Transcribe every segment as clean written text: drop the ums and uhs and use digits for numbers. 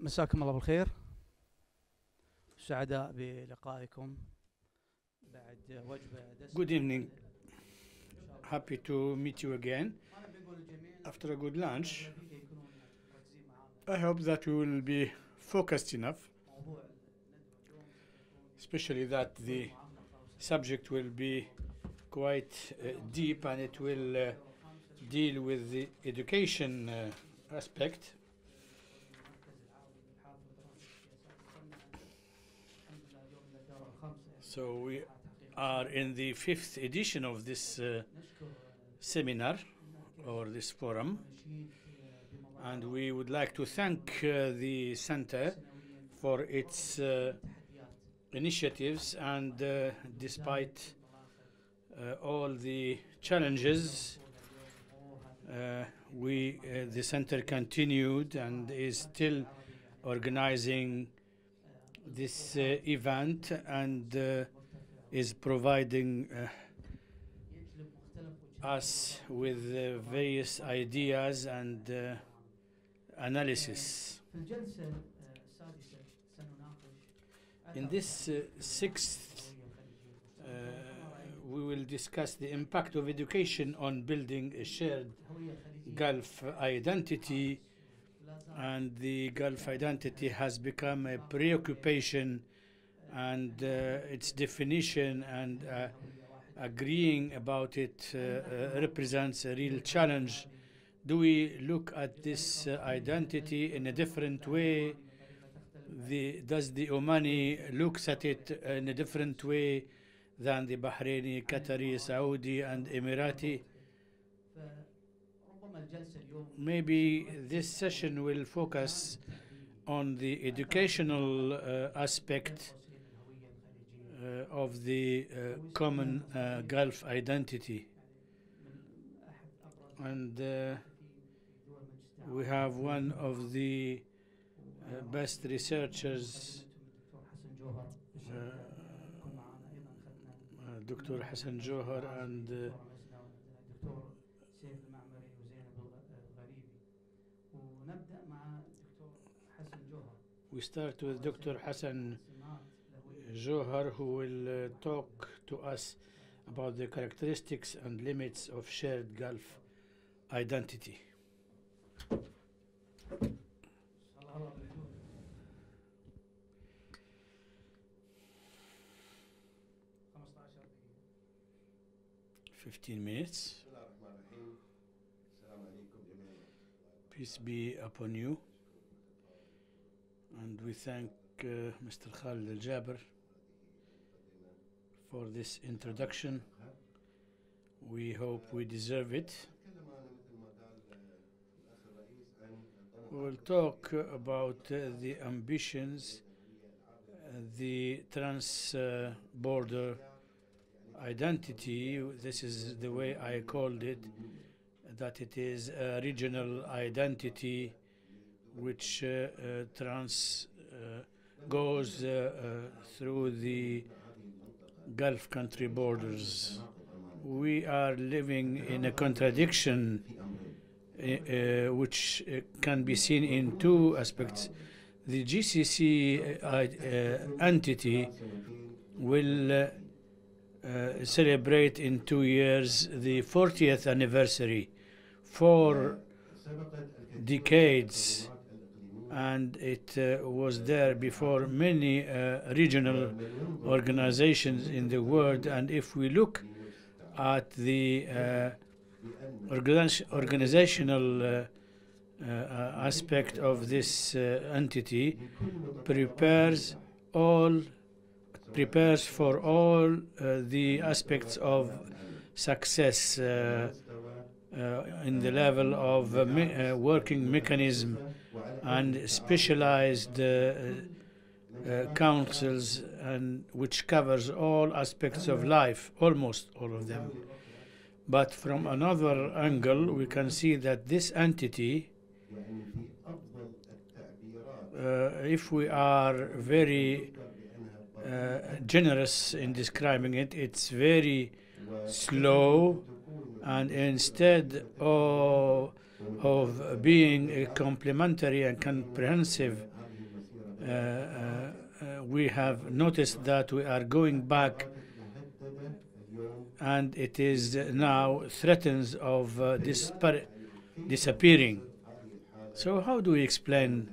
مساكم الله بالخير. سعداء بلقائكم بعد وجبة دسمة. Good evening. Happy to meet you again after a good lunch. I hope that we will be focused enough, especially that the subject will be quite deep and it will deal with the education aspect. So we are in the 5th edition of this seminar or this forum, and we would like to thank the center for its initiatives, and despite all the challenges, the center continued and is still organizing this event and is providing us with various ideas and analysis. In this sixth, we will discuss the impact of education on building a shared Gulf identity, and the Gulf identity has become a preoccupation, and its definition and agreeing about it represents a real challenge. Do we look at this identity in a different way? Does the Omani looks at it in a different way than the Bahraini, Qatari, Saudi and Emirati? Maybe this session will focus on the educational aspect of the common Gulf identity. And we have one of the best researchers, Dr. Hasan Joher and Saif Al Mamari وزينب الغريبي. ونبدأ مع دكتور حسن جوهر. We start with Dr. Hasan Joher, who will talk to us about the characteristics and limits of shared Gulf identity. "15 minutes. Peace be upon you." And we thank Mr. Khalid Al-Jaber for this introduction. We hope we deserve it. We will talk about the ambitions, the trans-border identity. This is the way I called it, that it is a regional identity which goes through the Gulf country borders. We are living in a contradiction which can be seen in two aspects. The GCC entity will celebrate in 2 years the 40th anniversary, 4 decades, and it was there before many regional organizations in the world. And if we look at the organizational aspect of this entity, prepares for all the aspects of success in the level of working mechanism and specialized councils, and which covers all aspects of life, almost all of them. But from another angle, we can see that this entity, if we are very generous in describing it, it's very slow, and instead of being a complementary and comprehensive we have noticed that we are going back, and it is now threatens of disappearing. So how do we explain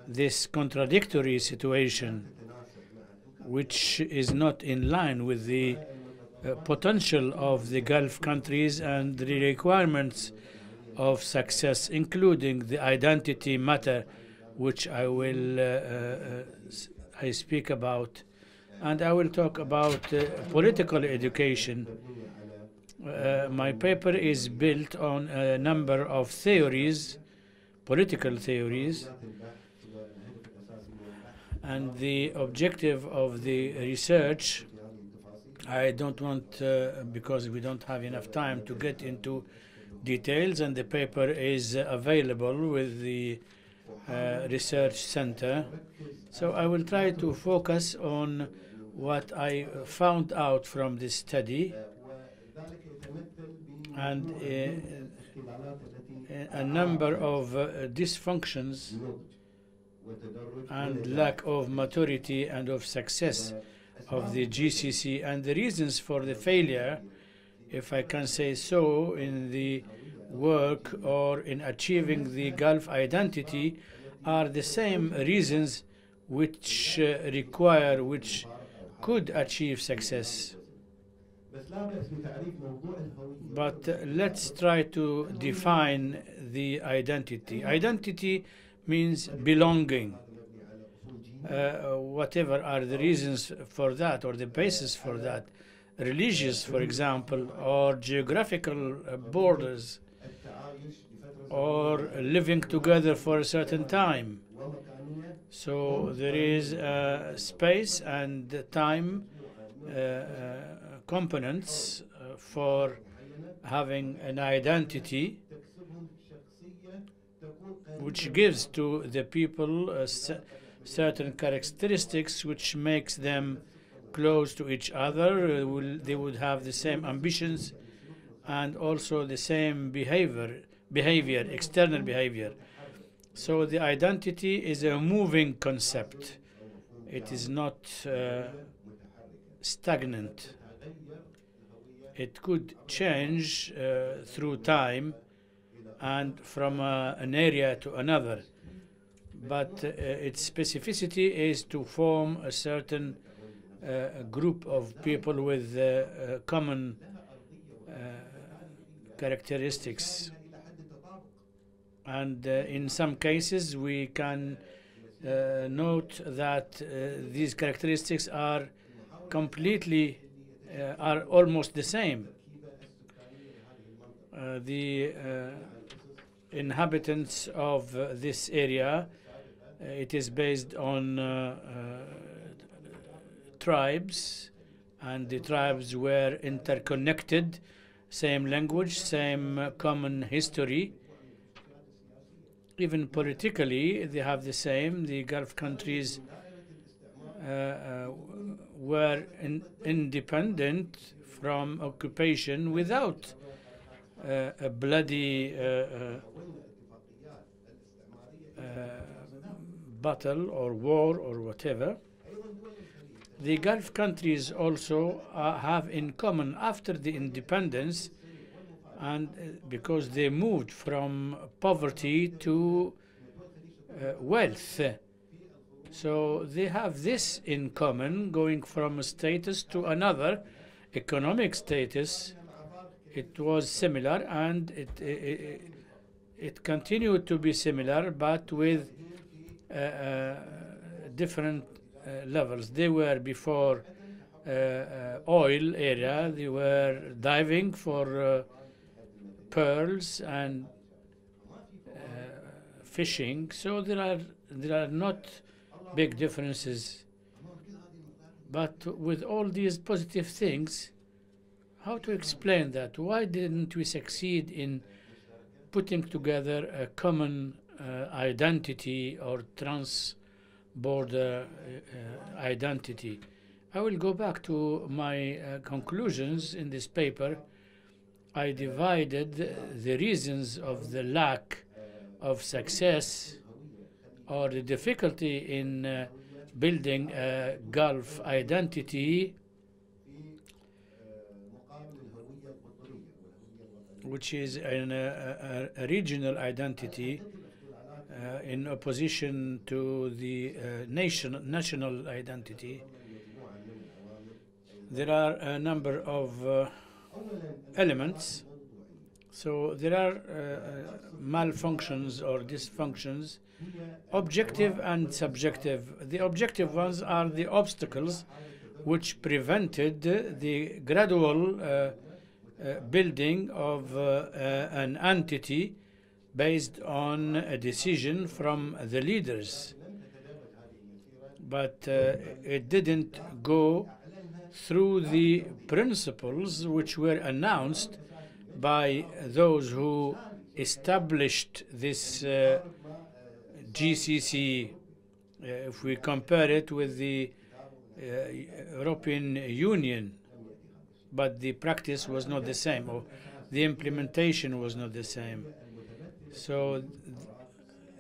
this contradictory situation, which is not in line with the potential of the Gulf countries and the requirements of success, including the identity matter, which I will I speak about, and I will talk about political education. My paper is built on a number of theories, political theories, and the objective of the research, I don't want, because we don't have enough time to get into details, and the paper is available with the research center. So I will try to focus on what I found out from this study, and a number of dysfunctions and lack of maturity and of success of the GCC, and the reasons for the failure, if I can say so, in the work or in achieving the Gulf identity are the same reasons which which could achieve success. But let's try to define the identity. Identity means belonging. Whatever are the reasons for that, or the basis for that, religious, for example, or geographical borders, or living together for a certain time. So there is space and time components for having an identity which gives to the people certain characteristics which makes them close to each other. They would have the same ambitions and also the same behavior, external behavior. So the identity is a moving concept. It is not stagnant. It could change through time and from an area to another. But its specificity is to form a certain group of people with common characteristics. And in some cases, we can note that these characteristics are completely, are almost the same. The inhabitants of this area, it is based on tribes, and the tribes were interconnected, same language, same common history. Even politically, they have the same. The Gulf countries were independent from occupation without a bloody battle or war or whatever. The Gulf countries also have in common after the independence, and because they moved from poverty to wealth. So they have this in common, going from a status to another, economic status. It was similar, and it continued to be similar, but with different levels. They were before oil area. They were diving for pearls and fishing. So there are not big differences. But with all these positive things, how to explain that? Why didn't we succeed in putting together a common identity or trans-border identity? I will go back to my conclusions in this paper. I divided the reasons of the lack of success or the difficulty in building a Gulf identity, which is a regional identity in opposition to the national identity. There are a number of elements. So there are malfunctions or dysfunctions, objective and subjective. The objective ones are the obstacles which prevented the gradual building of an entity based on a decision from the leaders. But it didn't go through the principles which were announced by those who established this GCC. If we compare it with the European Union, but the practice was not the same, or the implementation was not the same. So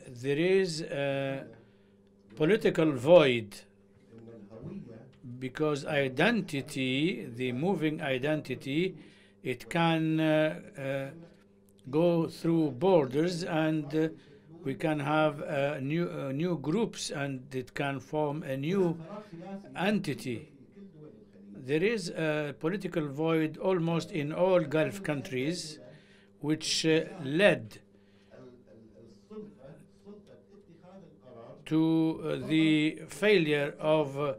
there is a political void, because identity, the moving identity, it can go through borders, and we can have new groups, and it can form a new entity. There is a political void almost in all Gulf countries, which led to the failure of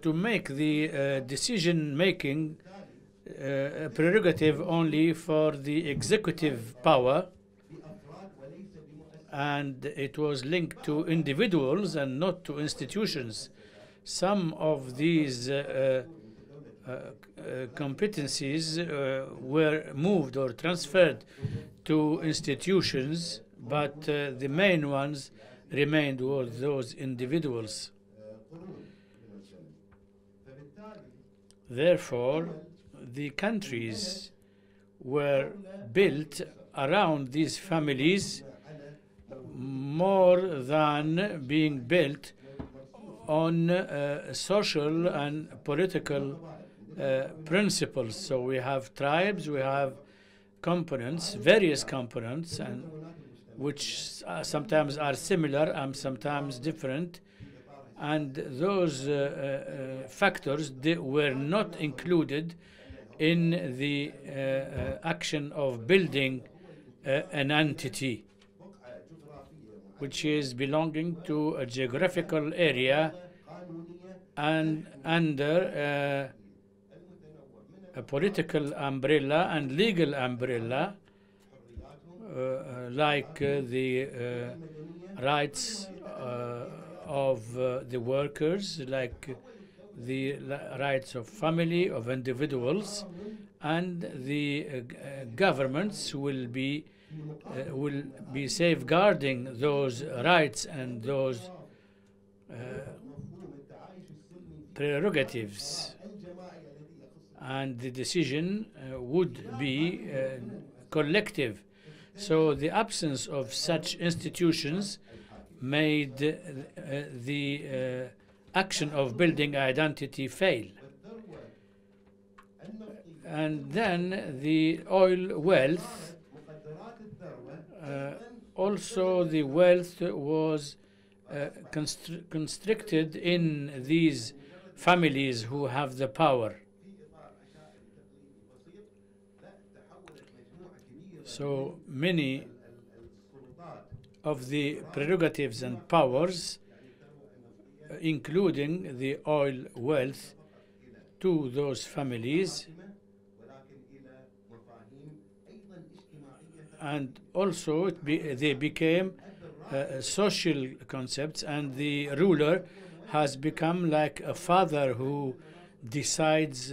to make the decision-making a prerogative only for the executive power, and it was linked to individuals and not to institutions. Some of these competencies were moved or transferred to institutions, but the main ones remained with those individuals. Therefore, the countries were built around these families more than being built on social and political principles. So we have tribes, we have components, various components, and which sometimes are similar and sometimes different, and those factors were not included in the action of building an entity which is belonging to a geographical area and under a political umbrella and legal umbrella, like the rights of the workers, like the rights of family, of individuals, and the governments will be safeguarding those rights and those prerogatives, and the decision would be collective. So the absence of such institutions made the action of building identity fail. And then the oil wealth, also the wealth was constricted in these families who have the power. So many of the prerogatives and powers, including the oil wealth, to those families, and also they became social concepts, and the ruler has become like a father who decides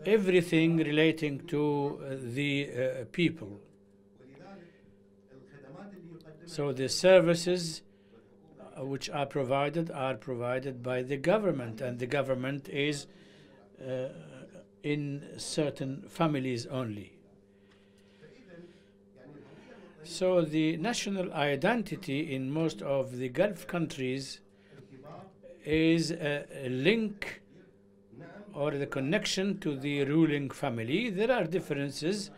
everything relating to the people. So the services which are provided by the government, and the government is in certain families only. So the national identity in most of the Gulf countries is a link or the connection to the ruling family. There are differences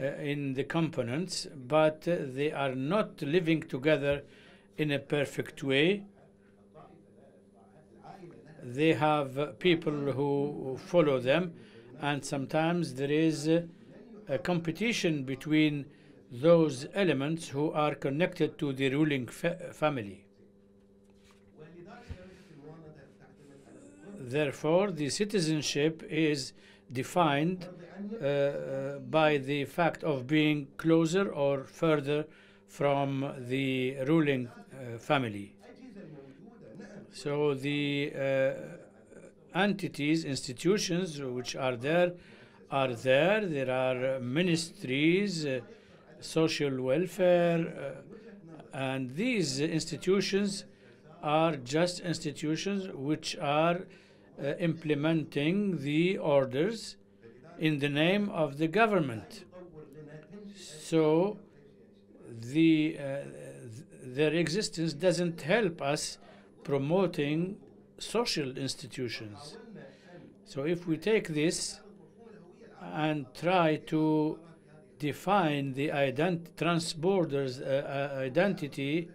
in the components, but they are not living together in a perfect way. They have people who follow them, and sometimes there is a competition between those elements who are connected to the ruling family. Therefore, the citizenship is defined by the fact of being closer or further from the ruling family. So the entities, institutions which are there are there. There are ministries, social welfare, and these institutions are just institutions which are implementing the orders in the name of the government. So their existence doesn't help us promoting social institutions. So if we take this and try to define the transborders identity,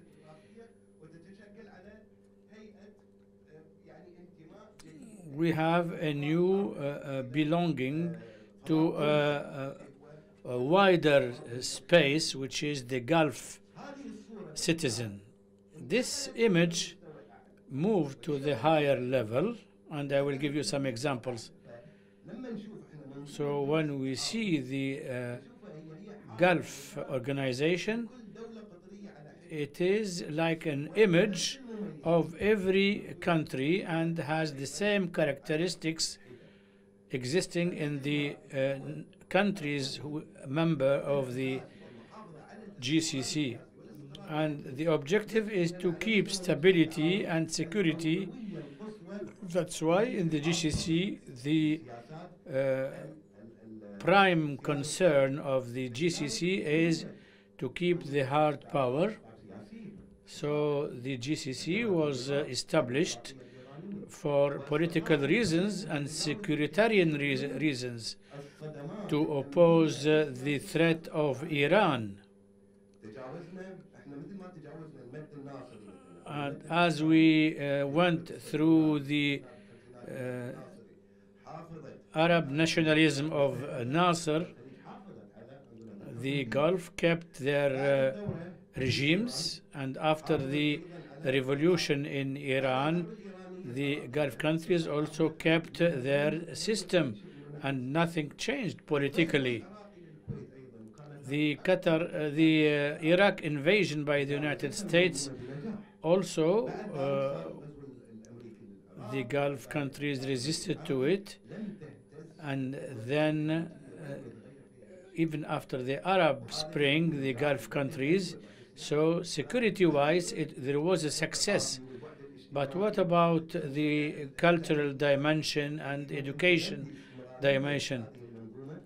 we have a new belonging to a wider space, which is the Gulf citizen. This image moved to the higher level, and I will give you some examples. So when we see the Gulf organization, it is like an image of every country and has the same characteristics existing in the countries member of the GCC. And the objective is to keep stability and security. That's why in the GCC, the prime concern of the GCC is to keep the hard power. So the GCC was established for political reasons and securitarian reasons to oppose the threat of Iran. And as we went through the Arab nationalism of Nasser, the Gulf kept their regimes, and after the revolution in Iran, the Gulf countries also kept their system, and nothing changed politically. The Iraq invasion by the United States also, the Gulf countries resisted to it, and then even after the Arab Spring, the Gulf countries, so security-wise, there was a success. But what about the cultural dimension and education dimension,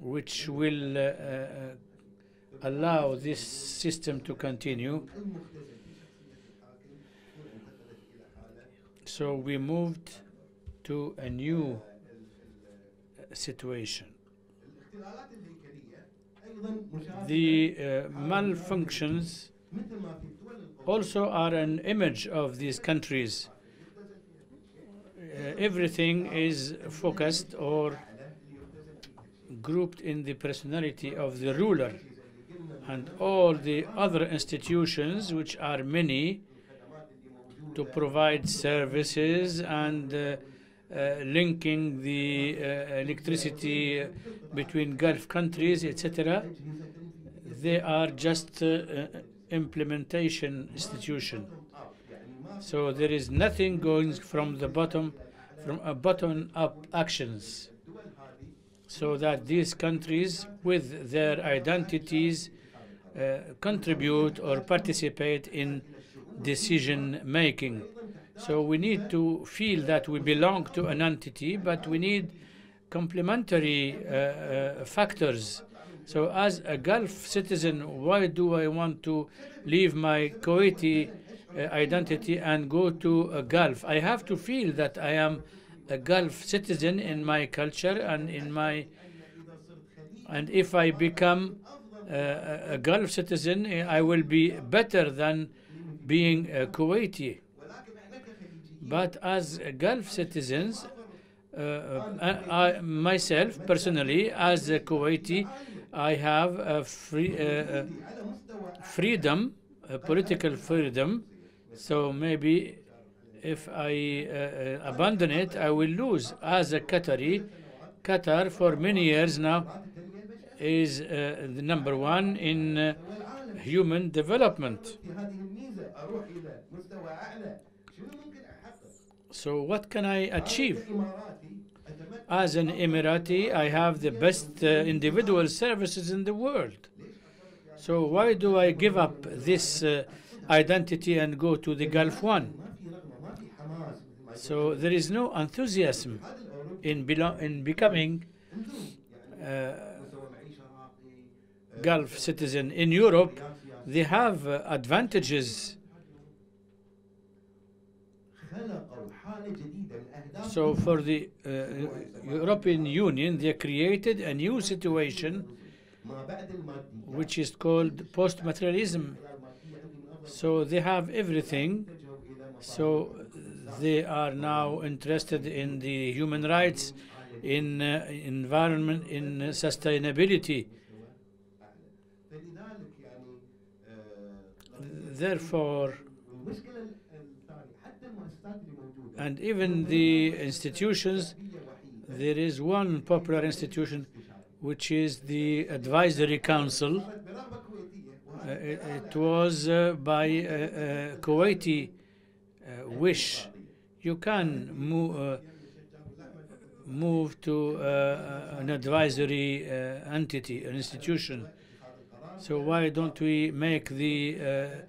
which will allow this system to continue? So we moved to a new situation. The malfunctions also are an image of these countries. Everything is focused or grouped in the personality of the ruler, and all the other institutions, which are many, to provide services and linking the electricity between Gulf countries, etc. They are just implementation institution. So there is nothing going from the bottom, from a bottom-up actions, so that these countries with their identities contribute or participate in decision making. So we need to feel that we belong to an entity, but we need complementary factors So as a Gulf citizen, why do I want to leave my Kuwaiti identity and go to a Gulf? I have to feel that I am a Gulf citizen in my culture and in my, and if I become a Gulf citizen, I will be better than being a Kuwaiti. But as Gulf citizens, I myself personally, as a Kuwaiti, I have a freedom, a political freedom. So maybe if I abandon it, I will lose. As a Qatari, Qatar for many years now is the number one in human development. So what can I achieve? As an Emirati, I have the best individual services in the world. So why do I give up this identity and go to the Gulf one? So there is no enthusiasm in becoming Gulf citizen. In Europe, they have advantages. So for the European Union, they created a new situation which is called post-materialism. So they have everything. So they are now interested in the human rights, in environment, in sustainability. Therefore, and even the institutions, there is one popular institution which is the Advisory Council. It was by Kuwaiti wish. You can move to an advisory entity, an institution. So why don't we make the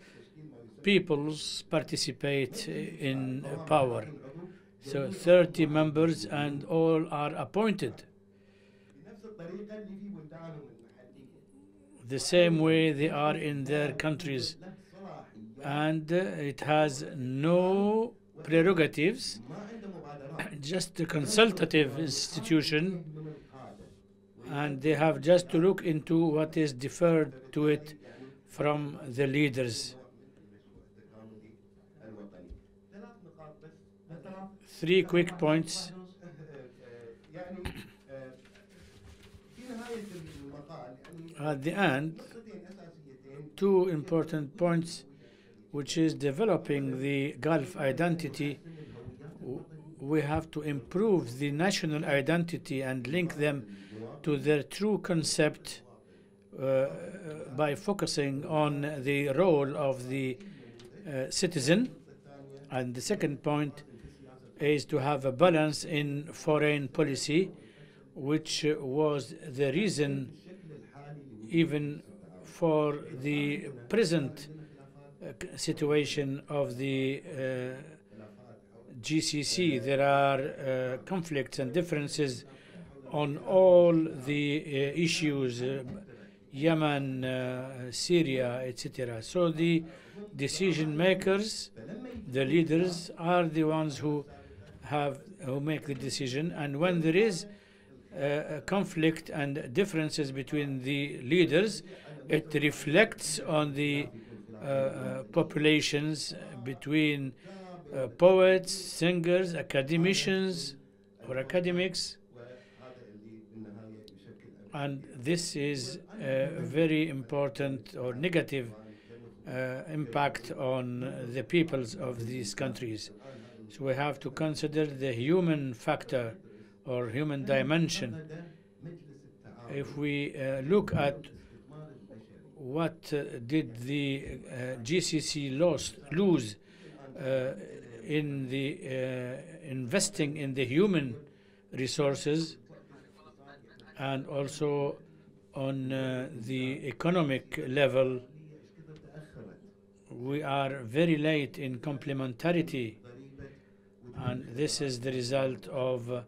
peoples participate in power? So 30 members and all are appointed. The same way they are in their countries. And it has no prerogatives, just a consultative institution, and they have just to look into what is deferred to it from the leaders. 3 quick points. At the end, 2 important points, which is developing the Gulf identity. We have to improve the national identity and link them to their true concept by focusing on the role of the citizen. And the second point is to have a balance in foreign policy, which was the reason even for the present situation of the GCC. There are conflicts and differences on all the issues, Yemen, Syria, etc. So the decision makers, the leaders, are the ones who make the decision, and when there is a conflict and differences between the leaders, it reflects on the populations between poets, singers, academicians, or academics, and this is a very important or negative impact on the peoples of these countries. So we have to consider the human factor or human dimension. If we look at what did the GCC lose in the investing in the human resources and also on the economic level, we are very late in complementarity, and this is the result of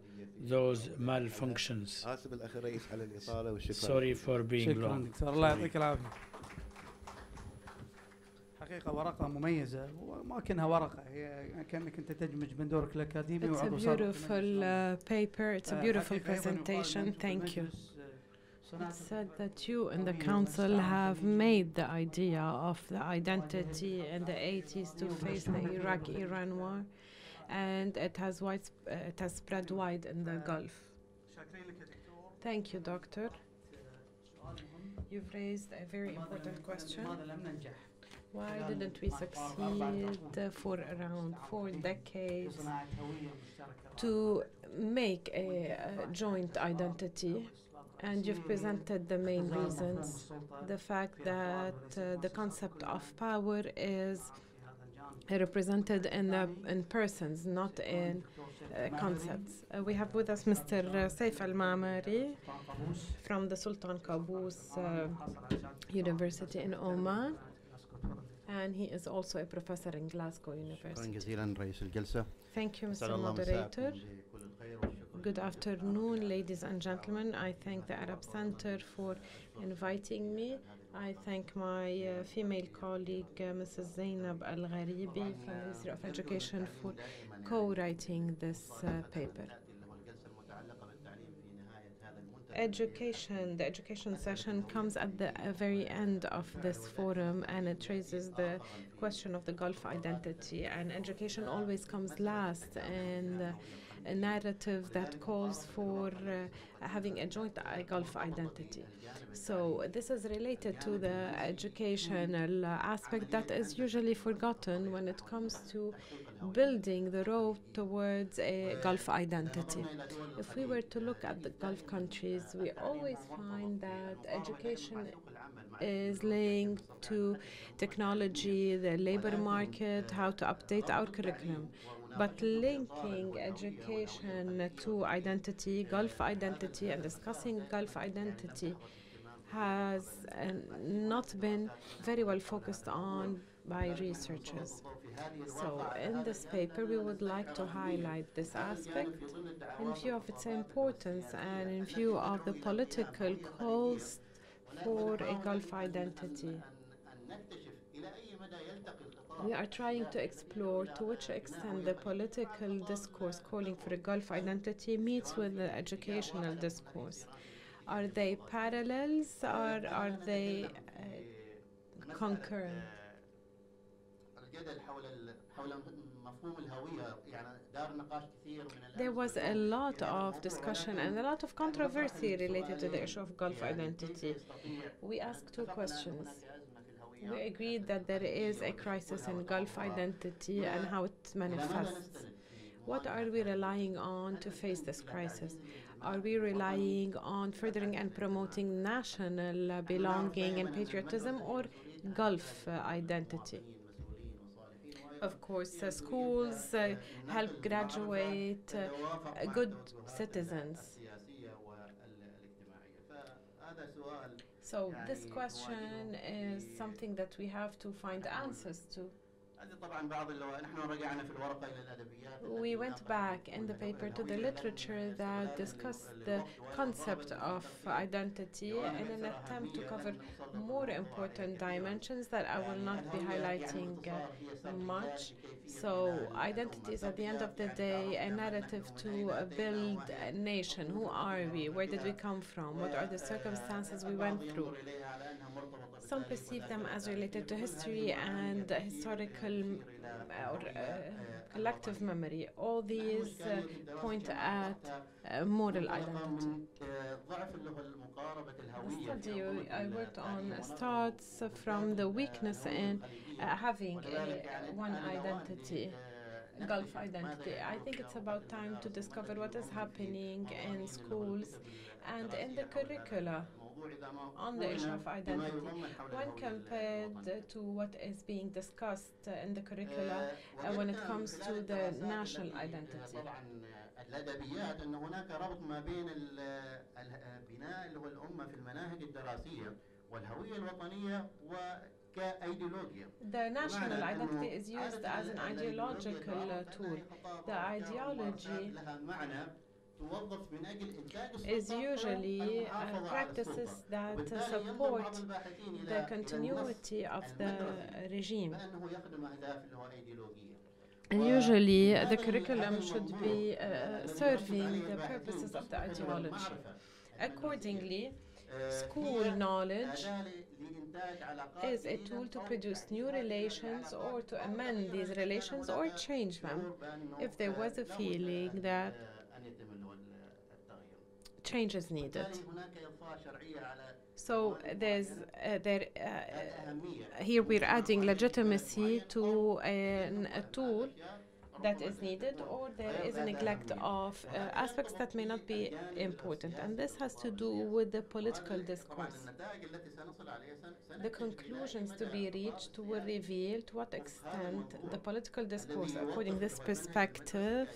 those malfunctions. آسف الأخ الرئيس على الإطالة والشكر. Sorry for being شكرا long. دكتور، الله يعطيك العافيه. حقيقه ورقه مميزه، وما كأنها ورقه، هي كأنك انت تدمج بين دورك الأكاديمي It's a وعضو سابق في beautiful مجلس paper. It's a beautiful حقيقة أيضاً يقال presentation. أنتم في Thank you. المجلس It said that you and the council have made the idea of the identity in the 80s to face the Iraq-Iran war, and it has spread wide in the Gulf. شاكرين لك يا دكتور. Thank you, Doctor. سؤال مهم. You've raised a very important question. لماذا لم ننجح Why didn't we succeed for around 4 في decades صناعة هوية مشتركة؟ to make a joint identity? And you've presented the main reasons. The fact that the concept of power is represented in persons, not in concepts. We have with us Mr. Saif Al Mamari from the Sultan Qaboos University in Oman, and he is also a professor in Glasgow شكرا University. جزيلا رئيس الجلسة. Thank you, أسعد Mr. الله Moderator. مساءكم بكل الخير والشكر. Good afternoon, ladies and gentlemen. I thank the Arab Center for inviting me. I thank my female colleague, Mrs. Zainab Al Gharibi from the Ministry of Education for co-writing this paper. The education session comes at the very end of this forum, and it raises the question of the Gulf identity. And education always comes last, and a narrative that calls for having a joint Gulf identity. So this is related to the educational aspect that is usually forgotten when it comes to building the road towards a Gulf identity. If we were to look at the Gulf countries, we always find that education is linked to technology, the labor market, how to update our curriculum. But linking education to identity, Gulf identity, and discussing Gulf identity has not been very well focused on by researchers. So in this paper, we would like to highlight this aspect in view of its importance and in view of the political calls for a Gulf identity. We are trying to explore to which extent the political discourse calling for a Gulf identity meets with the educational discourse. Are they parallels or are they concurrent? There was a lot of discussion and a lot of controversy related to the issue of Gulf identity. We asked 2 questions. We agreed that there is a crisis in Gulf identity and how it manifests. What are we relying on to face this crisis? Are we relying on furthering and promoting national belonging and patriotism or Gulf identity? Of course, schools help graduate good citizens. So this question is something that we have to find answers to. We went back in the paper to the literature that discussed the concept of identity in an attempt to cover more important dimensions that I will not be highlighting much. So identity is at the end of the day a narrative to build a nation. Who are we? Where did we come from? What are the circumstances we went through? Some perceive them as related to history and historical or collective memory. All these point at moral identity. The study I worked on starts from the weakness in having one identity, Gulf identity. I think it's about time to discover what is happening in schools and in the curricula on the issue of identity when compared to what is being discussed in the curricula when it comes to the national identity. الأدبيات أن هناك ربط ما بين البناء اللي هو الأمة في المناهج الدراسية والهوية الوطنية وكأيديولوجيا. The national identity is used as an ideological tool. The ideology توظف من أجل إنتاج is السلطة usually والمحافظة على practices السلطة. that وبالتالي ينظر support بعض الباحثين the إلى continuity of the regime. بأنه يخدم أهداف اللي هو أيديولوجية. And usually the curriculum should be serving the purposes of the ideology. Accordingly, school knowledge is a tool to produce new relations or to amend these relations or change them if there was a feeling that change is needed. So here we're adding legitimacy to a tool that is needed, or there is a neglect of aspects that may not be important. And this has to do with the political discourse. The conclusions to be reached will reveal to what extent the political discourse, according to this perspective,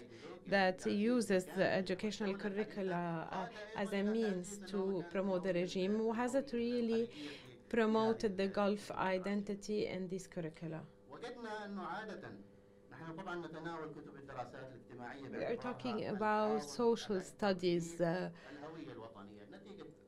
that uses the educational curricula as a means to promote the regime, has it really promoted the Gulf identity in these curricula? We are talking about social studies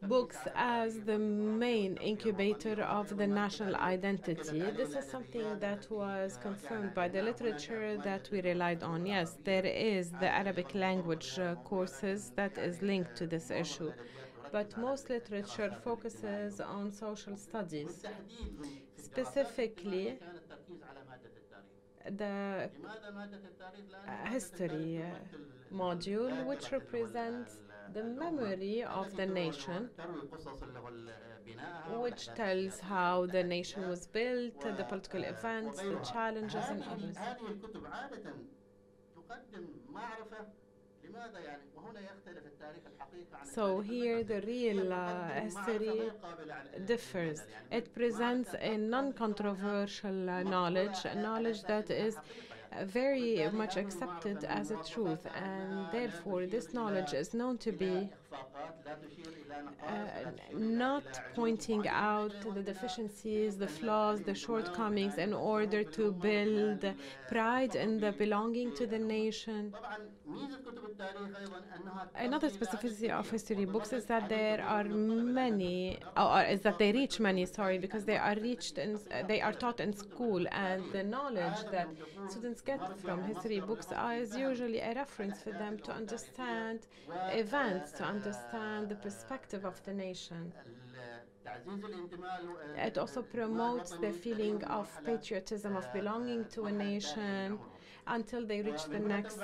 books as the main incubator of the national identity. This is something that was confirmed by the literature that we relied on. Yes, there is the Arabic language courses that is linked to this issue, but most literature focuses on social studies, specifically the history module, which represents the memory of the nation, which tells how the nation was built, the political events, the challenges, and others. So here the real history differs. It presents a non-controversial knowledge, a knowledge that is very much accepted as a truth, and therefore this knowledge is known to be not pointing out the deficiencies, the flaws, the shortcomings in order to build pride in the belonging to the nation. Another specificity of history books is that there are many, or is that they reach many, because they are taught in school, and the knowledge that students get from history books is usually a reference for them to understand events, to understand the perspective of the nation. It also promotes the feeling of patriotism, of belonging to a nation, until they reach the next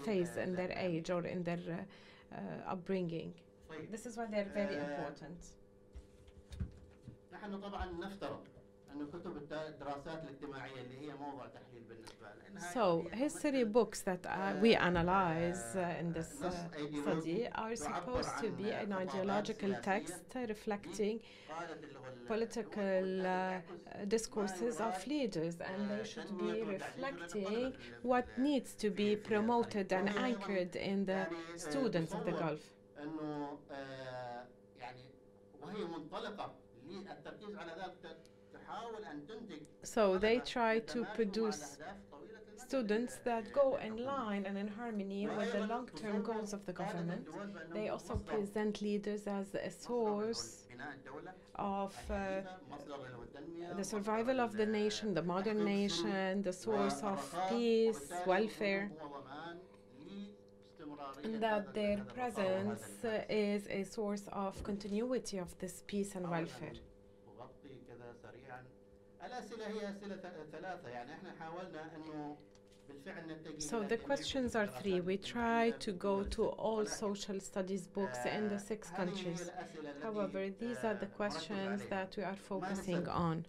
phase in their age or in their upbringing. This is why they're very important. So, history books that we analyze in this study are supposed to be an ideological text reflecting political discourses of leaders, and they should be reflecting what needs to be promoted and anchored in the students of the Gulf. So they try to produce students that go in line and in harmony with the long-term goals of the government. They also present leaders as a source of the survival of the nation, the modern nation, the source of peace, welfare, and that their presence is a source of continuity of this peace and welfare. So the questions are three. We try to go to all social studies books in the 6 countries. However, these are the questions that we are focusing on.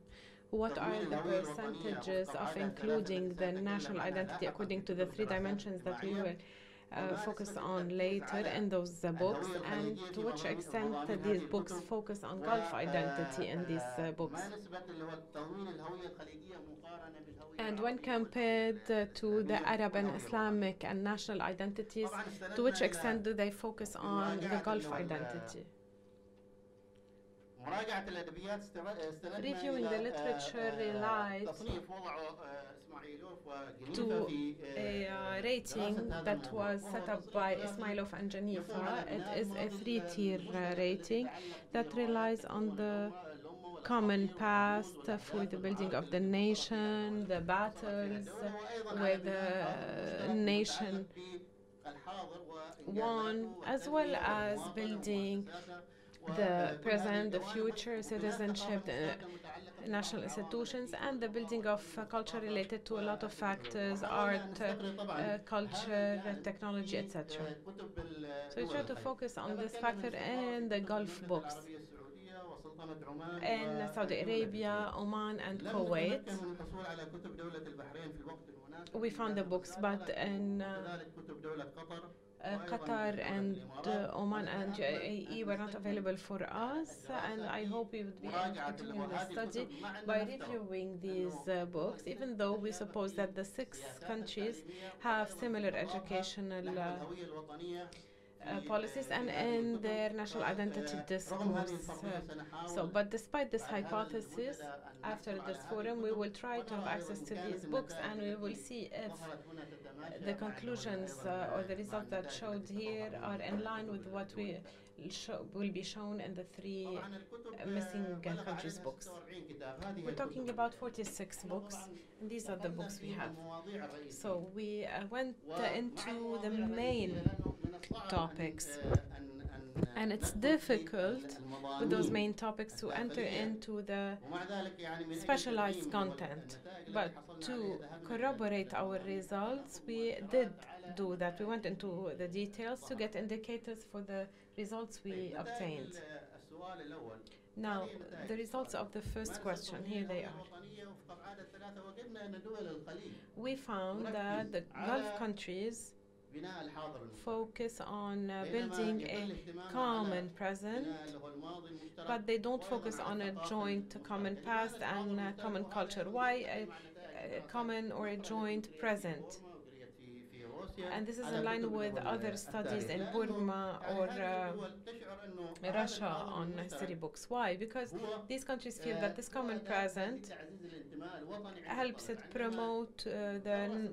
What are the percentages of including the national identity according to the 3 dimensions that we will focus on later in those books, and to which extent these books focus on Gulf identity in these books? And when compared to the Arab and Islamic and national identities, to which extent do they focus on the Gulf identity? Reviewing the literature relies to a rating that was set up by Ismailov and Geneva. It is a three-tier rating that relies on the common past for the building of the nation, the battles where the nation won, as well as building the present, the future, citizenship, the national institutions, and the building of culture related to a lot of factors, art, culture, technology, etc. So we try to focus on this factor in the Gulf books. In Saudi Arabia, Oman, and Kuwait, we found the books, but in Qatar and Oman and UAE were not available for us, and I hope we would be able to continue the study by reviewing these books, even though we suppose that the 6 countries have similar educational policies and in their national identity discourse. But despite this hypothesis, after this forum, we will try to have access to these books, and we will see if the conclusions or the results that showed here are in line with what will be shown in the 3 missing countries books. We're talking about 46 books, and these are the books we have. So we went into the main topics, and it's difficult with those main topics to enter into the specialized content. But to corroborate our results, we did do that. We went into the details to get indicators for the results we obtained. Now, the results of the first question, here they are. We found that the Gulf countries focus on building a common present, but they don't focus on a joint common past and common culture. Why a common or a joint present? And this is in line with other studies in Burma or Russia on history books. Why? Because these countries feel that this common present helps it promote the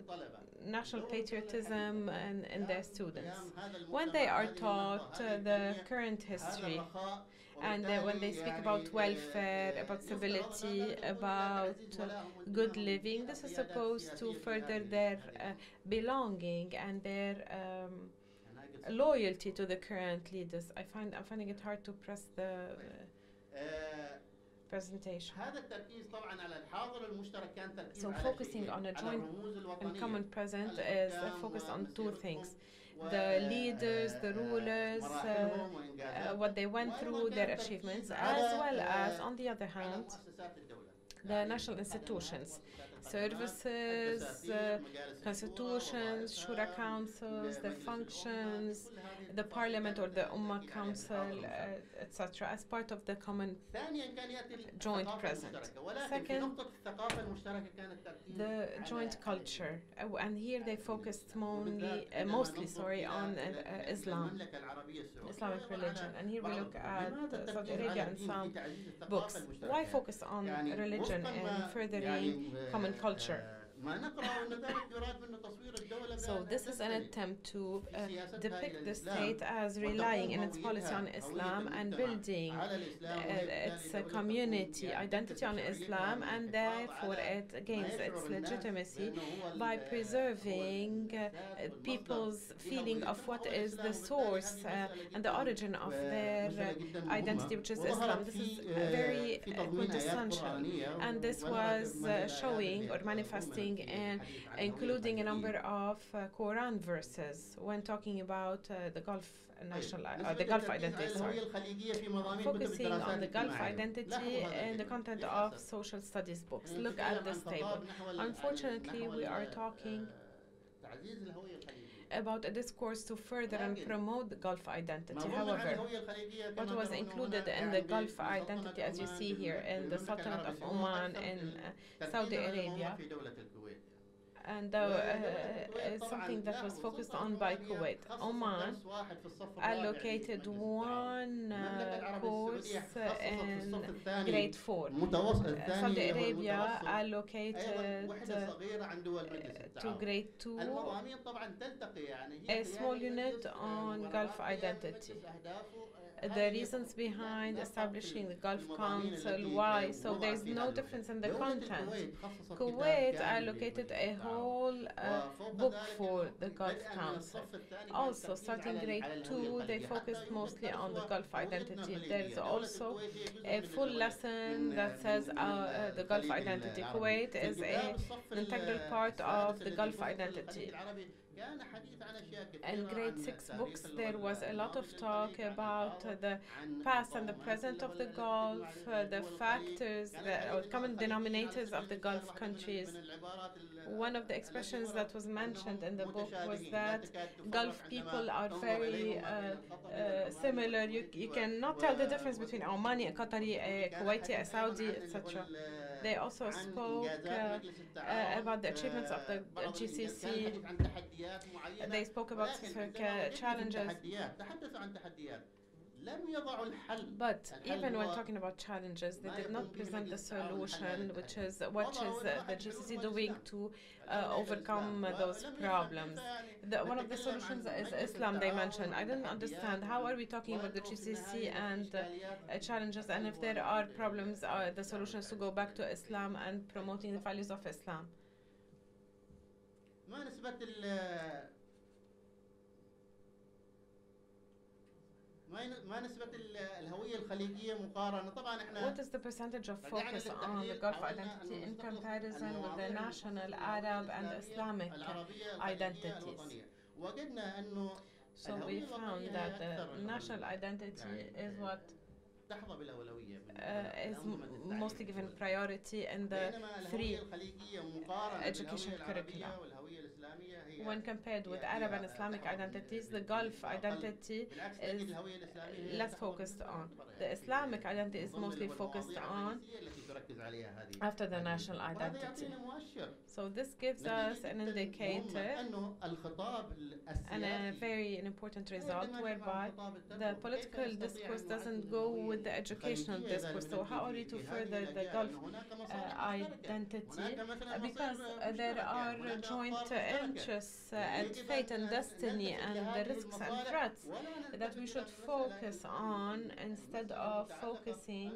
national patriotism in their students. When they are taught the current history, and when they speak about welfare, about stability, about good living, this is supposed to further their belonging and their loyalty to the current leaders. I'm finding it hard to press the presentation. So focusing on a joint and common present is focused on 2 things: the leaders, the rulers, what they went through, their achievements, as well as, on the other hand, the national institutions, services, constitutions, shura councils, their functions, the parliament or the Ummah council, etc., as part of the common joint present. Second, the joint culture, and here they focused mostly on Islamic religion. And here we look at Saudi Arabia and some books. Why focus on religion and furthering common culture? So this is an attempt to depict the state as relying in its policy on Islam and building its community identity on Islam, and therefore it gains its legitimacy by preserving people's feeling of what is the source and the origin of their identity, which is Islam. This is very quintessential, and this was showing or manifesting and including a number of Quran verses when talking about the Gulf identity. Focusing on the Gulf identity and the content of social studies books. Look at this table. Unfortunately, we are talking about a discourse to further and promote the Gulf identity. However, what was included in the Gulf identity, as you see here, in the Sultanate of Oman, in Saudi Arabia, and is something that was focused on by Kuwait. Oman allocated one course in grade 4. Saudi Arabia allocated to grade 2 a small unit on Gulf identity. The reasons behind establishing the Gulf Council, why? So there's no difference in the content. Kuwait allocated a whole book for the Gulf Council. Also, starting grade 2, they focused mostly on the Gulf identity. There's also a full lesson that says the Gulf identity. Kuwait is an integral part of the Gulf identity. In grade 6 books, there was a lot of talk about the past and the present of the Gulf, the factors or common denominators of the Gulf countries. One of the expressions that was mentioned in the book was that Gulf people are very similar. You cannot tell the difference between a Omani, a Qatari, a Kuwaiti, a Saudi, etc. They also spoke about the achievements of the GCC. They spoke about specific challenges. But even when talking about challenges, they did not present the solution, which is what is the GCC doing to overcome those problems. One of the solutions is Islam, they mentioned. I didn't understand. How are we talking about the GCC and challenges, and if there are problems, the solution is to go back to Islam and promoting the values of Islam? What is the percentage of focus on the Gulf identity in comparison with the national Arab and Islamic identities? So we found that the national identity is what is mostly given priority in the 3 education curricula. When compared with Arab and Islamic identities, the Gulf identity is less focused on. The Islamic identity is mostly focused on after the national identity. So this gives us an indicator and a very important result whereby the political discourse doesn't go with the educational discourse. So how are we to further the Gulf identity? Because there are joint interests and fate and destiny and the risks and threats that we should focus on instead of focusing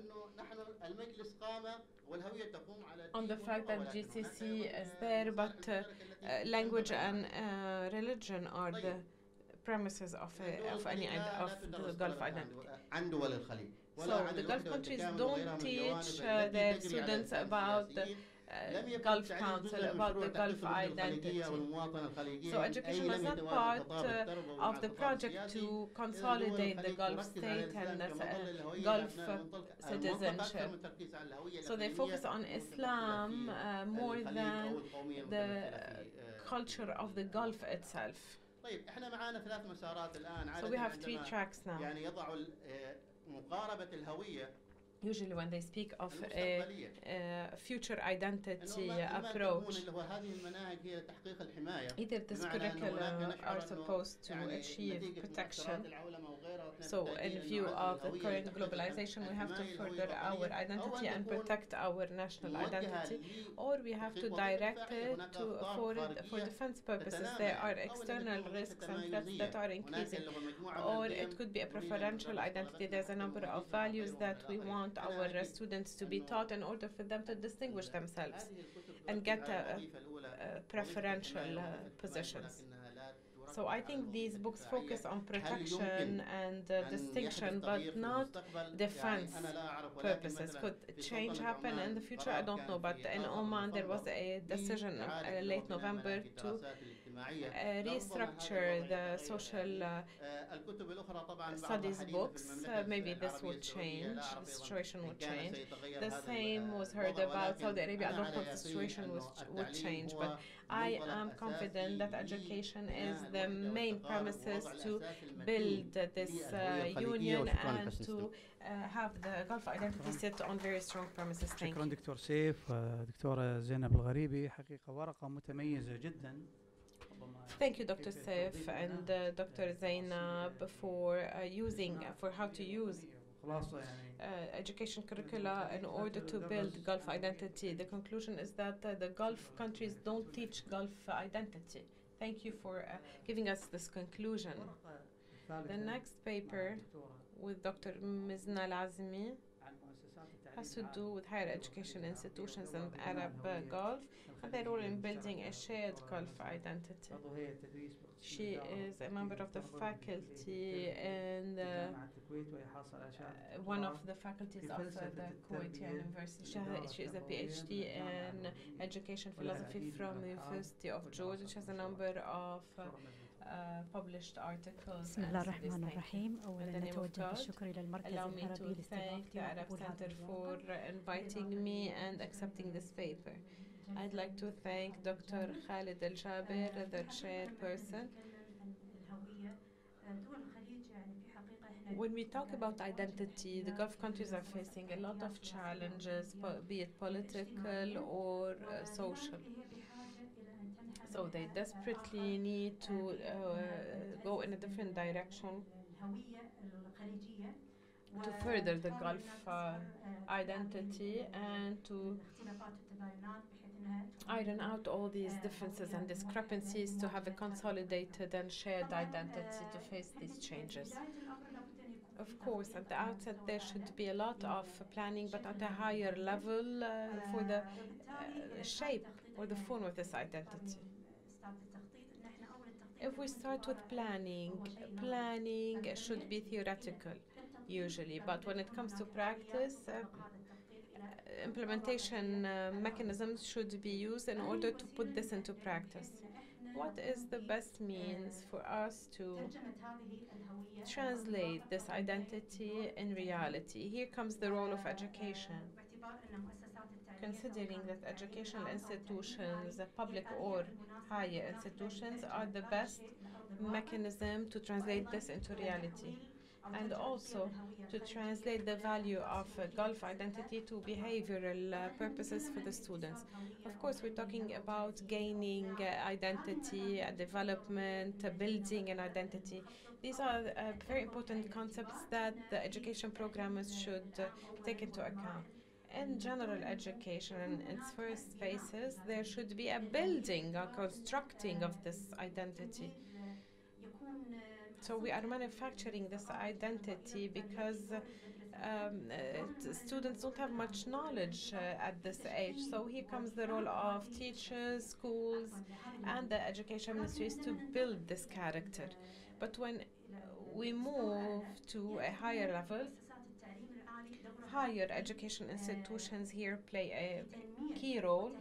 on the fact that GCC is there, but language and religion are the premises of the Gulf identity. So the Gulf countries don't teach their students about the Gulf Council, about the Gulf identity. So education was not part of the project to consolidate the Gulf state and Gulf citizenship. So they focus on Islam more than the culture of the Gulf itself. So we have 3 tracks now. Usually when they speak of a future identity approach, either this curricula are supposed to achieve protection. So in view of the current globalization, we have to further our identity and protect our national identity, or we have to direct it for defense purposes. There are external risks and threats that are increasing, or it could be a preferential identity. There's a number of values that we want our students to be taught in order for them to distinguish themselves and get preferential positions. So I think these books focus on protection and distinction, but not defense purposes. Could change happen in the future? I don't know, but in Oman there was a decision late November to restructure the social studies books. Maybe this would change, the situation would change. The same was heard about Saudi Arabia. I don't know if the situation would change, but I am confident that education is the main premises to build this union and to have the Gulf identity set on very strong premises. Thank شكرا you. دكتور سيف ودكتورة زينب الغريبي، حقيقة ورقة متميزة جدا. Thank you, Dr. Saif and Dr. Zainab for how to use خلاصة يعني education curricula in order to build Gulf identity. The conclusion is that the Gulf countries don't teach Gulf identity. Thank you for giving us this conclusion. The next paper with Dr. Meznah Al-Azmi has to do with higher education institutions in the Arab Gulf and their role in building a shared Gulf identity. She is a member of the faculty in one of the faculties of the Kuwait University. She is a PhD in education philosophy from the University of Georgia. She has a number of published articles. بسم الله الرحمن الرحيم. In أولا the name of نتوجه God, بالشكر إلى المركز allow me العربي to thank the لاستضافتي Arab وقبول هذا Center for اللقاء. inviting me and accepting this paper. I'd like to thank Dr. Khalid Al-Jaber, the chairperson. When we talk about identity, the Gulf countries are facing a lot of challenges, be it political or social. So they desperately need to go in a different direction to further the Gulf identity and to iron out all these differences and discrepancies to have a consolidated and shared identity to face these changes. Of course, at the outset there should be a lot of planning, but at a higher level for the shape or the form of this identity. If we start with planning should be theoretical usually, but when it comes to practice, implementation mechanisms should be used in order to put this into practice. What is the best means for us to translate this identity in reality? Here comes the role of education. Considering that educational institutions, public or higher institutions, are the best mechanism to translate this into reality, and also to translate the value of Gulf identity to behavioral purposes for the students. Of course, we're talking about gaining identity, development, building an identity. These are very important concepts that the education programmers should take into account. In general education, in its first phases, there should be a building, a constructing of this identity. So we are manufacturing this identity because students don't have much knowledge at this age. So here comes the role of teachers, schools, and the education ministries to build this character. But when we move to a higher level, higher education institutions here play a key role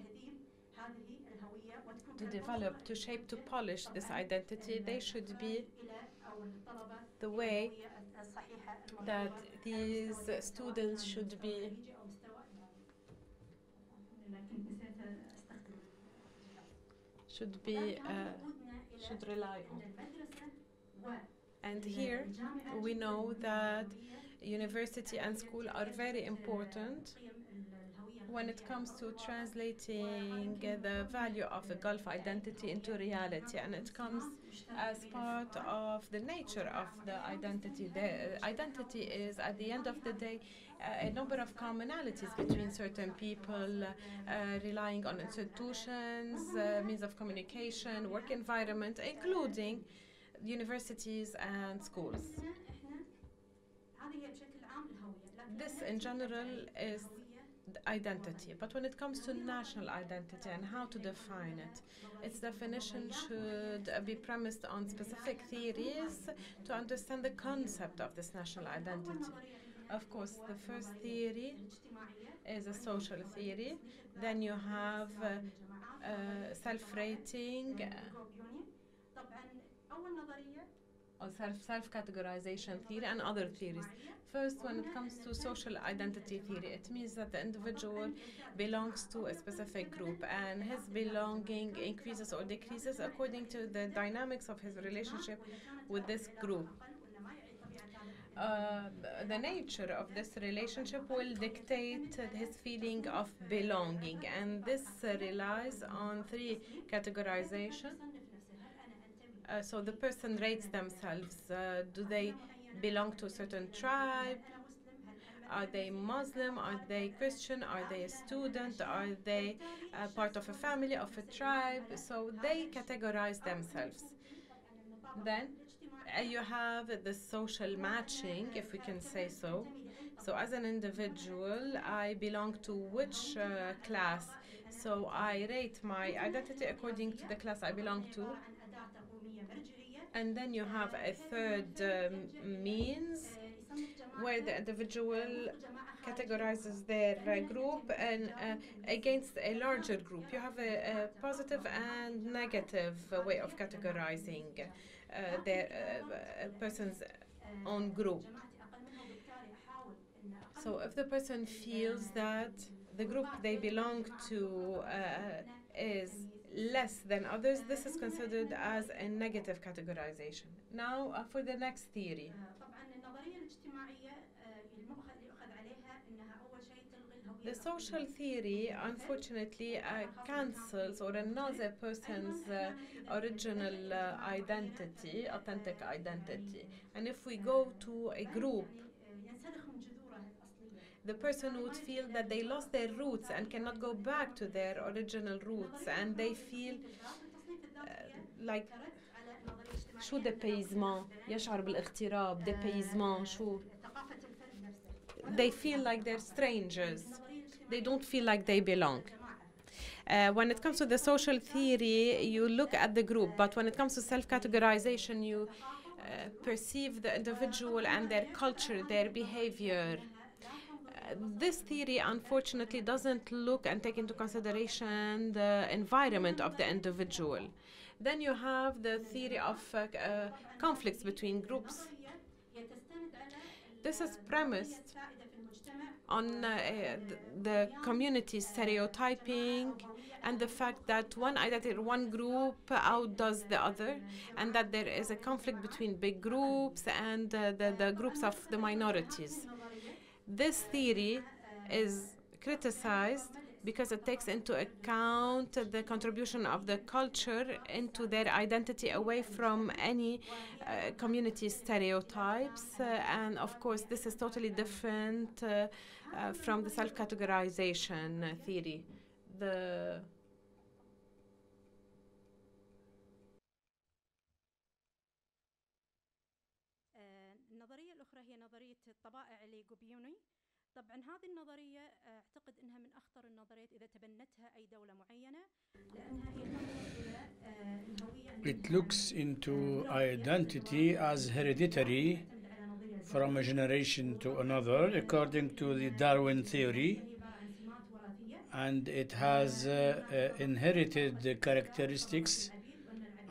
to develop, to shape, to polish this identity. They should be the way that these students should rely on. And here we know that university and school are very important when it comes to translating the value of the Gulf identity into reality, and it comes as part of the nature of the identity. The identity is, at the end of the day, a number of commonalities between certain people, relying on institutions, means of communication, work environment, including universities and schools. This, in general, is the identity. But when it comes to national identity and how to define it, its definition should be premised on specific theories to understand the concept of this national identity. Of course, the first theory is a social theory. Then you have self-rating. or self-categorization theory and other theories. First, when it comes to social identity theory, it means that the individual belongs to a specific group and his belonging increases or decreases according to the dynamics of his relationship with this group. The nature of this relationship will dictate his feeling of belonging, and this relies on three categorization. So the person rates themselves. Do they belong to a certain tribe? Are they Muslim? Are they Christian? Are they a student? Are they part of a family, of a tribe? So they categorize themselves. Then you have the social matching, if we can say so. So as an individual, I belong to which class? So I rate my identity according to the class I belong to. And then you have a third means where the individual categorizes their group and against a larger group. You have a positive and negative way of categorizing their person's own group. So if the person feels that the group they belong to is less than others, this is considered as a negative categorization. Now for the next theory. The social theory, unfortunately, cancels or annuls a person's original identity, authentic identity. And if we go to a group, the person would feel that they lost their roots and cannot go back to their original roots, and they feel like شو dépaysement يشعر بالاغتراب dépaysement شو they feel like they're strangers, they don't feel like they belong. When it comes to the social theory, you look at the group, but when it comes to self-categorization, you perceive the individual and their culture, their behavior. This theory, unfortunately, doesn't look and take into consideration the environment of the individual. Then you have the theory of conflicts between groups. This is premised on the community stereotyping and the fact that one group outdoes the other, and that there is a conflict between big groups and the groups of the minorities. This theory is criticized because it takes into account the contribution of the culture into their identity away from any community stereotypes. And of course, this is totally different from the self-categorization theory. النظرية الأخرى هي نظرية الطبائع لغوبيوني. طبعا هذه النظرية أعتقد أنها من أخطر النظريات إذا تبنتها أي دولة معينة لأنها هي تنظر إلى الهوية. It looks into identity as hereditary from a generation to another according to the Darwin theory, and it has inherited characteristics,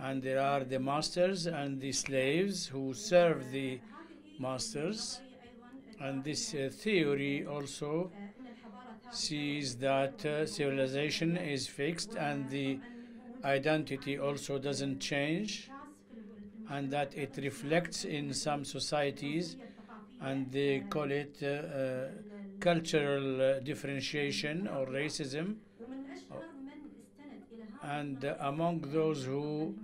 and there are the masters and the slaves who serve the masters. And this theory also sees that civilization is fixed and the identity also doesn't change, and that it reflects in some societies, and they call it cultural differentiation or racism. And among those who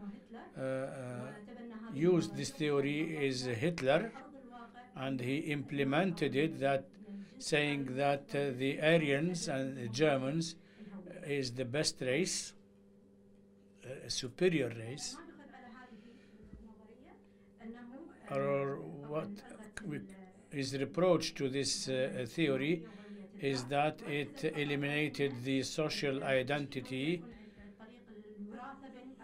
used this theory is Hitler, and he implemented it, that saying that the Aryans and the Germans is the best race, a superior race, or what is reproach to this theory is that it eliminated the social identity,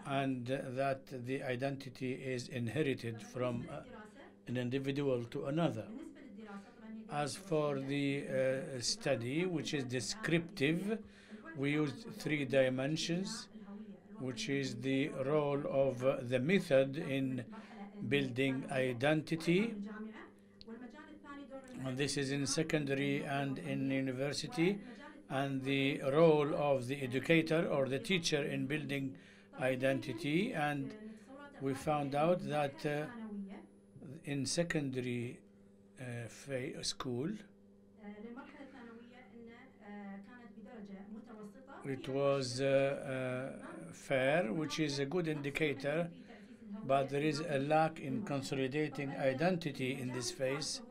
and that the identity is inherited from an individual to another. As for the study, which is descriptive, we used 3 dimensions, which is the role of the method in building identity, and this is in secondary and in university, and the role of the educator or the teacher in building identity. And we found out that in secondary school it was fair, which is a good indicator, but there is a lack in consolidating identity in this phase.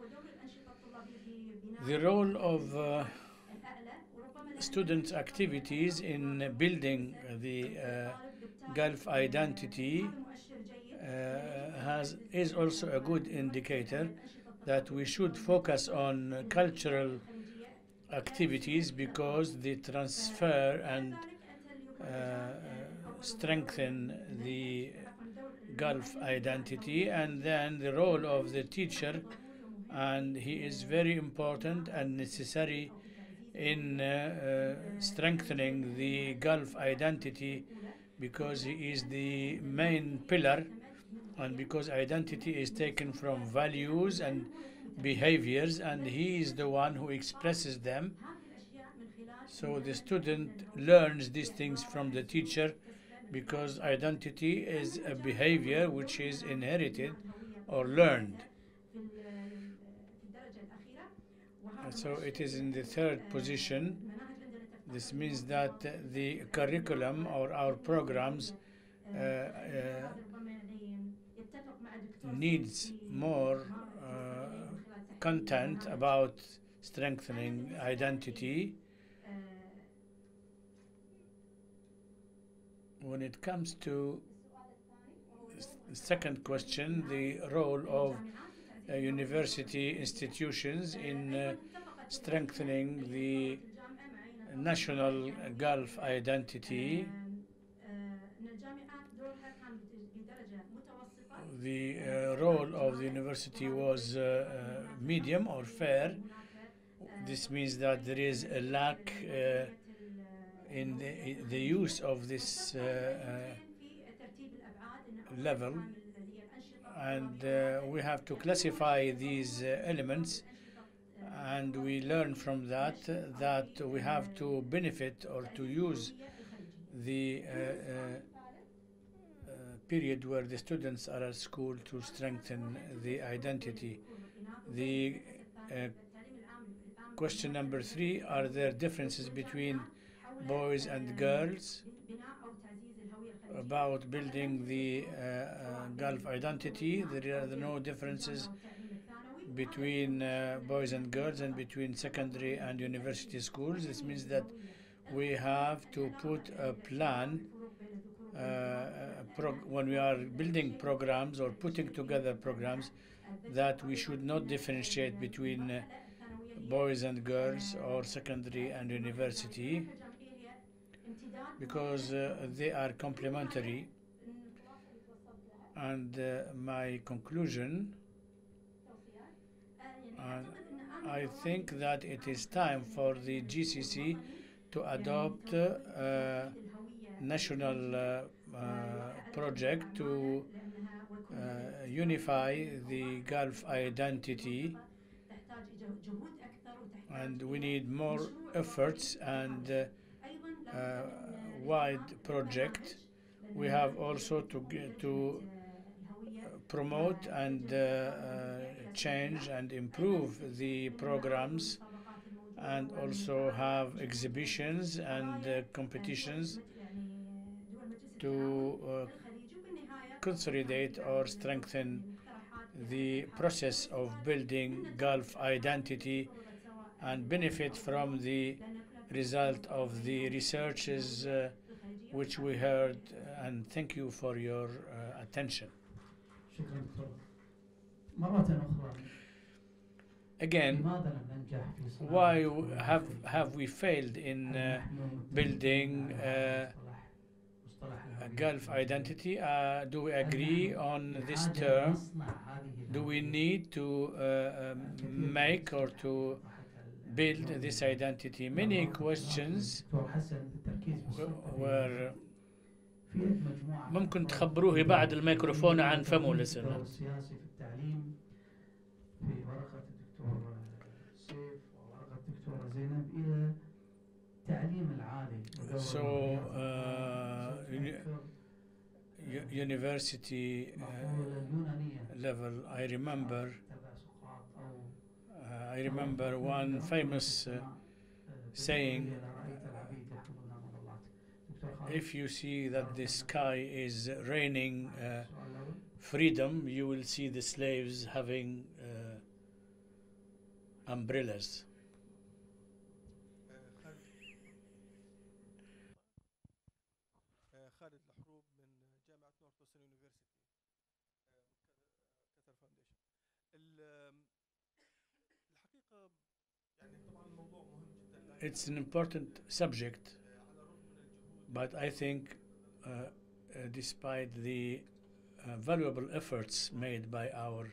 The role of students' activities in building the Gulf identity is also a good indicator that we should focus on cultural activities, because they transfer and strengthen the Gulf identity. And then the role of the teacher, and he is very important and necessary in strengthening the Gulf identity, because he is the main pillar, and because identity is taken from values and behaviors, and he is the one who expresses them. So the student learns these things from the teacher, because identity is a behavior which is inherited or learned. So it is in the third position. This means that the curriculum or our programs needs more content about strengthening identity. When it comes to the second question, the role of university institutions in strengthening the national Gulf identity, the role of the university was medium or fair. This means that there is a lack in the use of this level, and we have to classify these elements, and we learn from that that we have to benefit or to use the period where the students are at school to strengthen the identity. The question number 3, are there differences between boys and girls about building the Gulf identity? There are no differences between boys and girls and between secondary and university schools. This means that we have to put a plan when we are building programs or putting together programs, that we should not differentiate between boys and girls or secondary and university, because they are complementary. And my conclusion, I think that it is time for the GCC to adopt a national project to unify the Gulf identity, and we need more efforts and wide project. We have also to promote and change and improve the programs, and also have exhibitions and competitions to consolidate or strengthen the process of building Gulf identity and benefit from the result of the researches which we heard. And thank you for your attention. Again, why have we failed in building a Gulf identity? Do we agree on this term? Do we need to make or to build this identity? Many questions were في مجموعة ممكن تخبروه بعد الميكروفون عن فمه لسنة. الدور السياسي في التعليم في ورقة الدكتور سيف وورقة الدكتورة زينب إلى تعليم العالي. So university level, I remember one famous saying, if you see that the sky is raining freedom, you will see the slaves having umbrellas. خالد الحروب من جامعة نورثوسترن يونيفرسيتي كتر فاونديشن. الحقيقة يعني طبعا الموضوع مهم جدا. It's an important subject, but I think despite the valuable efforts made by our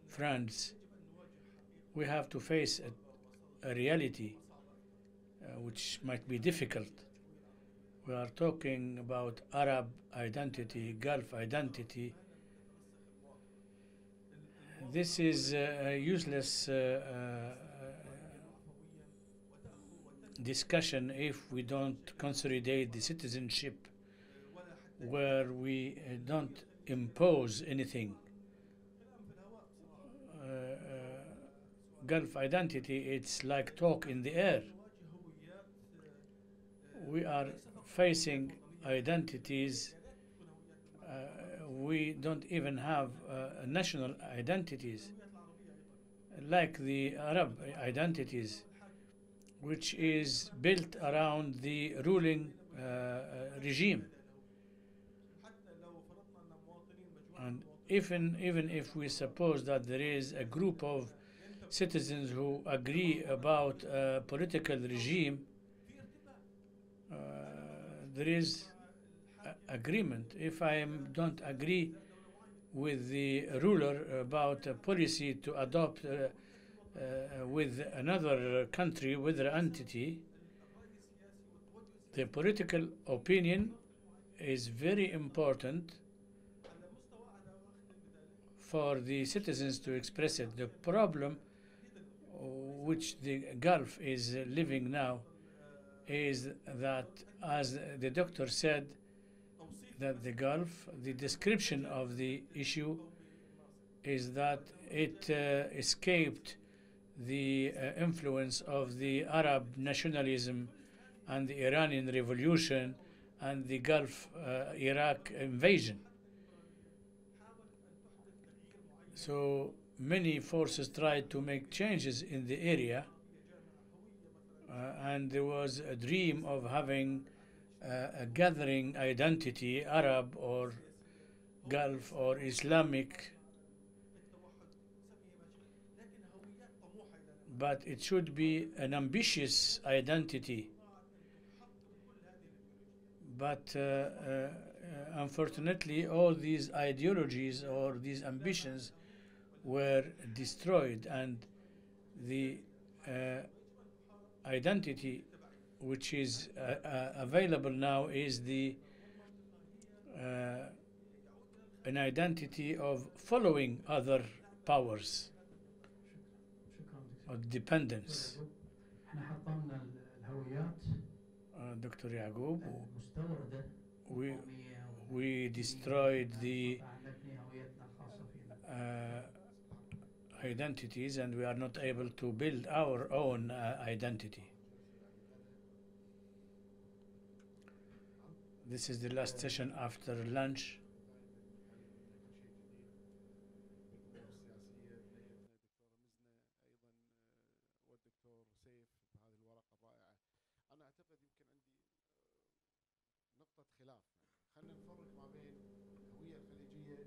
friends, we have to face a reality which might be difficult. We are talking about Arab identity, Gulf identity. This is a useless discussion if we don't consolidate the citizenship, where we don't impose anything. Gulf identity, it's like talk in the air. We are facing identities. We don't even have national identities like the Arab identities, which is built around the ruling regime. And even if we suppose that there is a group of citizens who agree about a political regime, there is agreement. If I don't agree with the ruler about a policy to adopt with another country, with an entity, the political opinion is very important for the citizens to express it. The problem which the Gulf is living now is that, as the doctor said, that the Gulf, the description of the issue is that it escaped the influence of the Arab nationalism and the Iranian Revolution and the Gulf Iraq invasion. So many forces tried to make changes in the area, and there was a dream of having a gathering identity, Arab or Gulf or Islamic, but it should be an ambitious identity. But unfortunately, all these ideologies or these ambitions were destroyed, and the identity which is available now is the an identity of following other powers, of dependence. Dr. Yaqub, we destroyed the identities, and we are not able to build our own identity. This is the last session after lunch.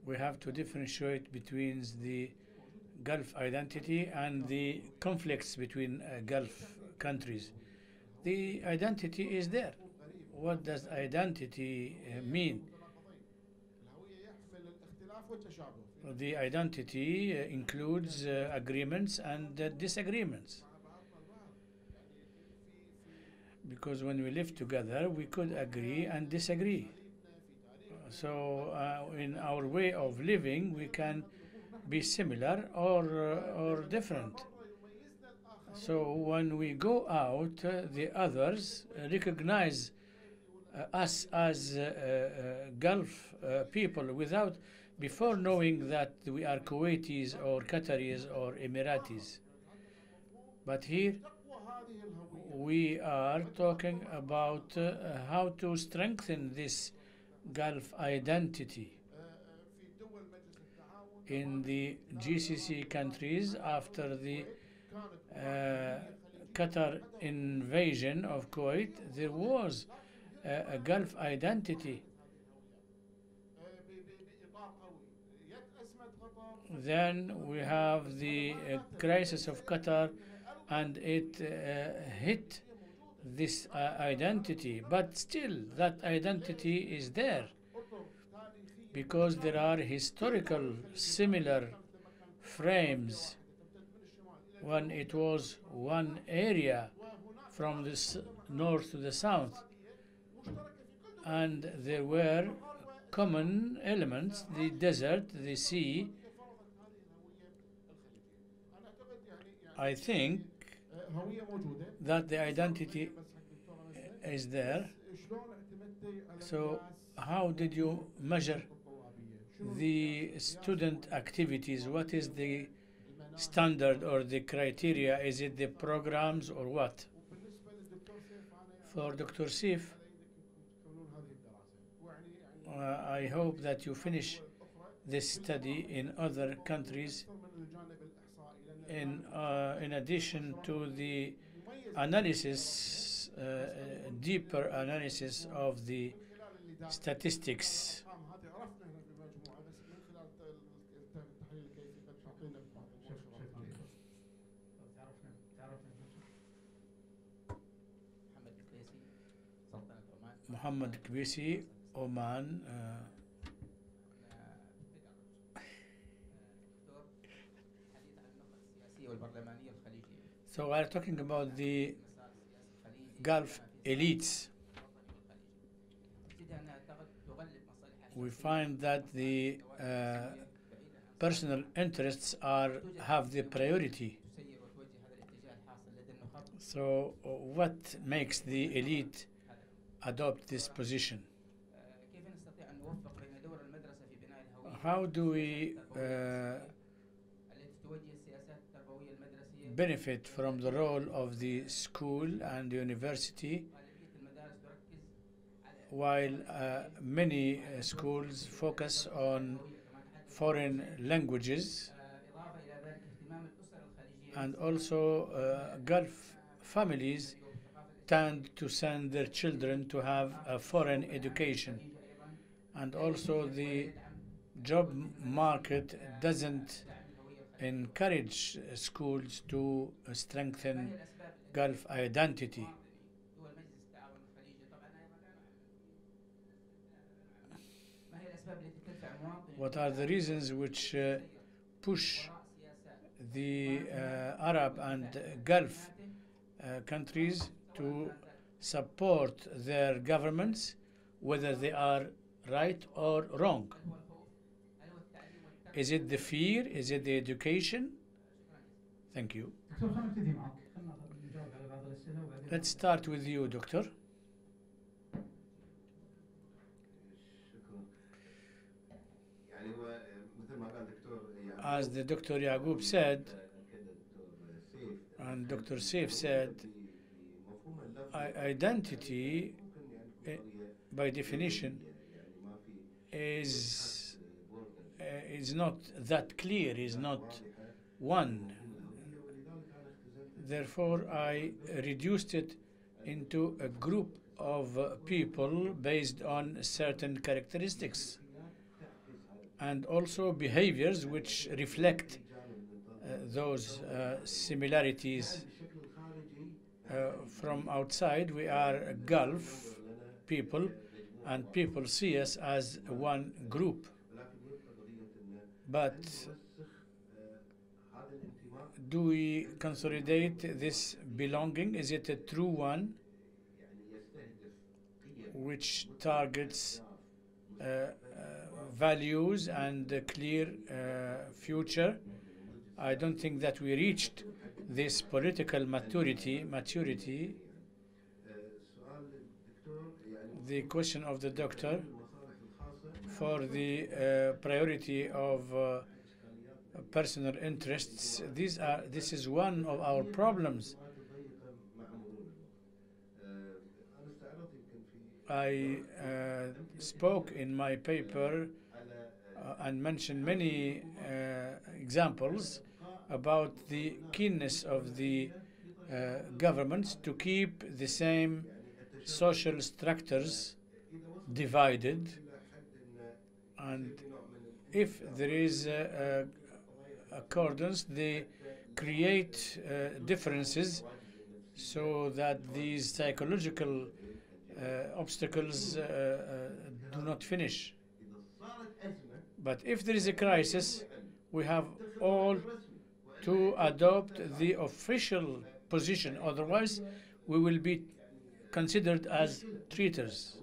We have to differentiate between the Gulf identity and the conflicts between Gulf countries. The identity is there. What does identity mean? The identity includes agreements and disagreements. Because when we live together, we could agree and disagree. So in our way of living, we can be similar or different. So when we go out, the others recognize us as Gulf people without before knowing that we are Kuwaitis or Qataris or Emiratis. But here we are talking about how to strengthen this Gulf identity in the GCC countries after the Qatar invasion of Kuwait. There was a Gulf identity. Then we have the crisis of Qatar, and it hit this identity, but still that identity is there because there are historical similar frames when it was one area from the north to the south, and there were common elements: the desert, the sea. I think that the identity is there. So how did you measure the student activities? What is the standard or the criteria? Is it the programs or what? For Dr. Saif, I hope that you finish this study in other countries in addition to the analysis, deeper analysis of the statistics. Muhammad Kbisi, Oman. So we are talking about the Gulf elites. We find that the personal interests have the priority. So what makes the elite adopt this position? How do we benefit from the role of the school and the university, while many schools focus on foreign languages, and also Gulf families tend to send their children to have a foreign education, and also the job market doesn't encourage schools to strengthen Gulf identity. What are the reasons which push the Arab and Gulf countries to support their governments, whether they are right or wrong? Is it the fear? Is it the education? Thank you. Let's start with you, Doctor. As the Dr. Yaqub said, and Dr. Saif said, identity, by definition, is not that clear, is not one. Therefore, I reduced it into a group of people based on certain characteristics and also behaviors which reflect those similarities. From outside, we are Gulf people, and people see us as one group. But do we consolidate this belonging? Is it a true one which targets values and a clear future. I don't think that we reached this political maturity. The question of the doctor for the priority of personal interests. This is one of our problems. I spoke in my paper and mentioned many examples about the keenness of the governments to keep the same social structures divided, and if there is accordance, they create differences so that these psychological obstacles do not finish. But if there is a crisis, we have all to adopt the official position, otherwise we will be considered as traitors.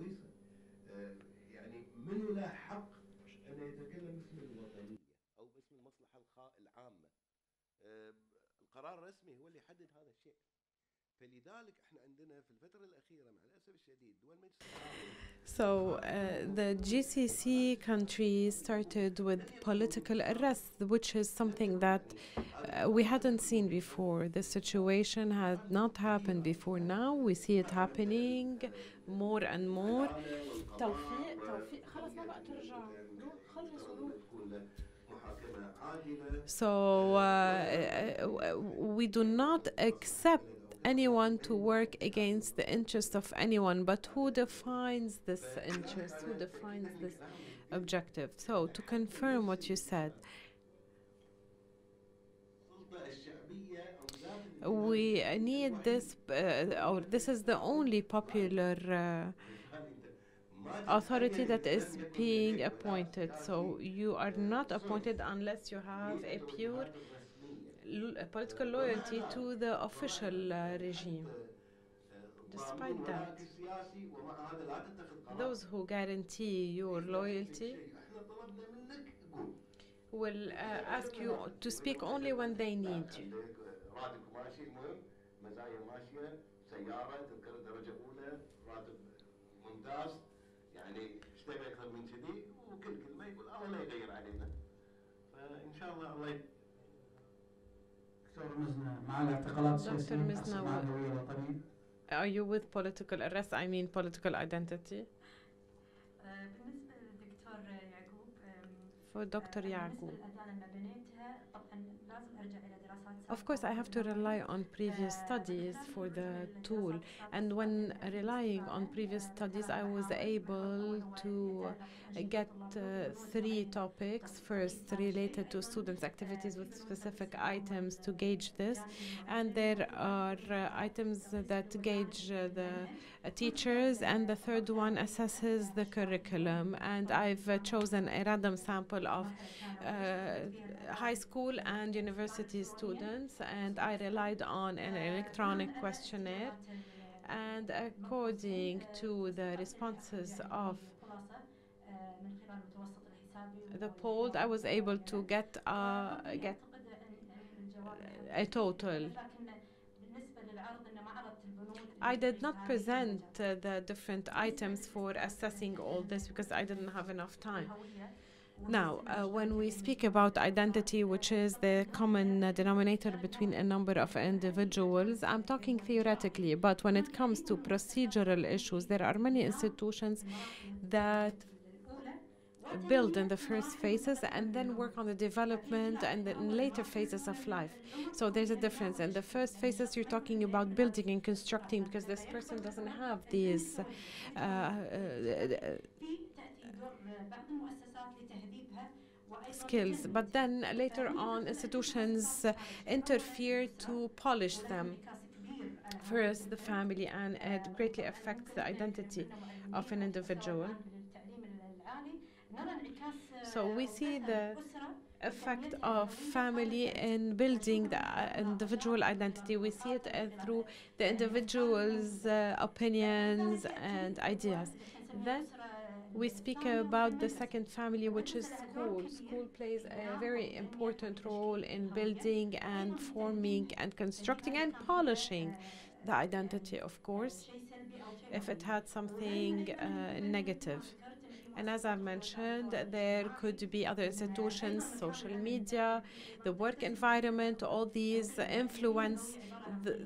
القرار الرسمي هو اللي يحدد هذا الشيء. فلذلك احنا عندنا في الفترة الأخيرة مع الأسف الشديد دول مجلس So the GCC countries started with political arrest, which is something that we hadn't seen before. This situation had not happened before. Now we see it happening more and more. توفيق خلص ما بقى ترجع So we do not accept anyone to work against the interest of anyone, but who defines this interest, who defines this objective? So to confirm what you said, we need this, or this is the only popular authority that is being appointed. So you are not appointed unless you have a pure political loyalty to the official regime. Despite that, those who guarantee your loyalty will ask you to speak only when they need you. يعني اشتغل اكثر من كذي وكل كلمه يقول الله لا يغير علينا فان شاء الله الله دكتور مزنة مع الاعتقالات السياسية مع الهوية الوطنية. Are you with political arrest? I mean political identity. بالنسبة للدكتور يعقوب For Dr. Yaqub. بالنسبة للأدلة المبنيتها طبعا لازم أرجع إلى دراسات. Of course, I have to rely on previous studies for the tool, and when relying on previous studies, I was able to get 3 topics. First, related to students' activities with specific items to gauge this, and there are items that gauge the teachers, and the third one assesses the curriculum. And I've chosen a random sample of high school and university students, and I relied on an electronic questionnaire, and according to the responses of the poll, I was able to get a total. I did not present the different items for assessing all this because I didn't have enough time. Now, when we speak about identity, which is the common denominator between a number of individuals, I'm talking theoretically, but when it comes to procedural issues, there are many institutions that build in the first phases and then work on the development and the later phases of life. So there's a difference. In the first phases, you're talking about building and constructing because this person doesn't have these skills. But then later on, institutions interfere to polish them. First, the family, and it greatly affects the identity of an individual. So we see the effect of family in building the individual identity. We see it through the individual's opinions and ideas. Then We speak about the second family, which is school. School plays a very important role in building and forming and constructing and polishing the identity, of course, if it had something negative. And as I've mentioned, there could be other institutions, social media, the work environment, all these influence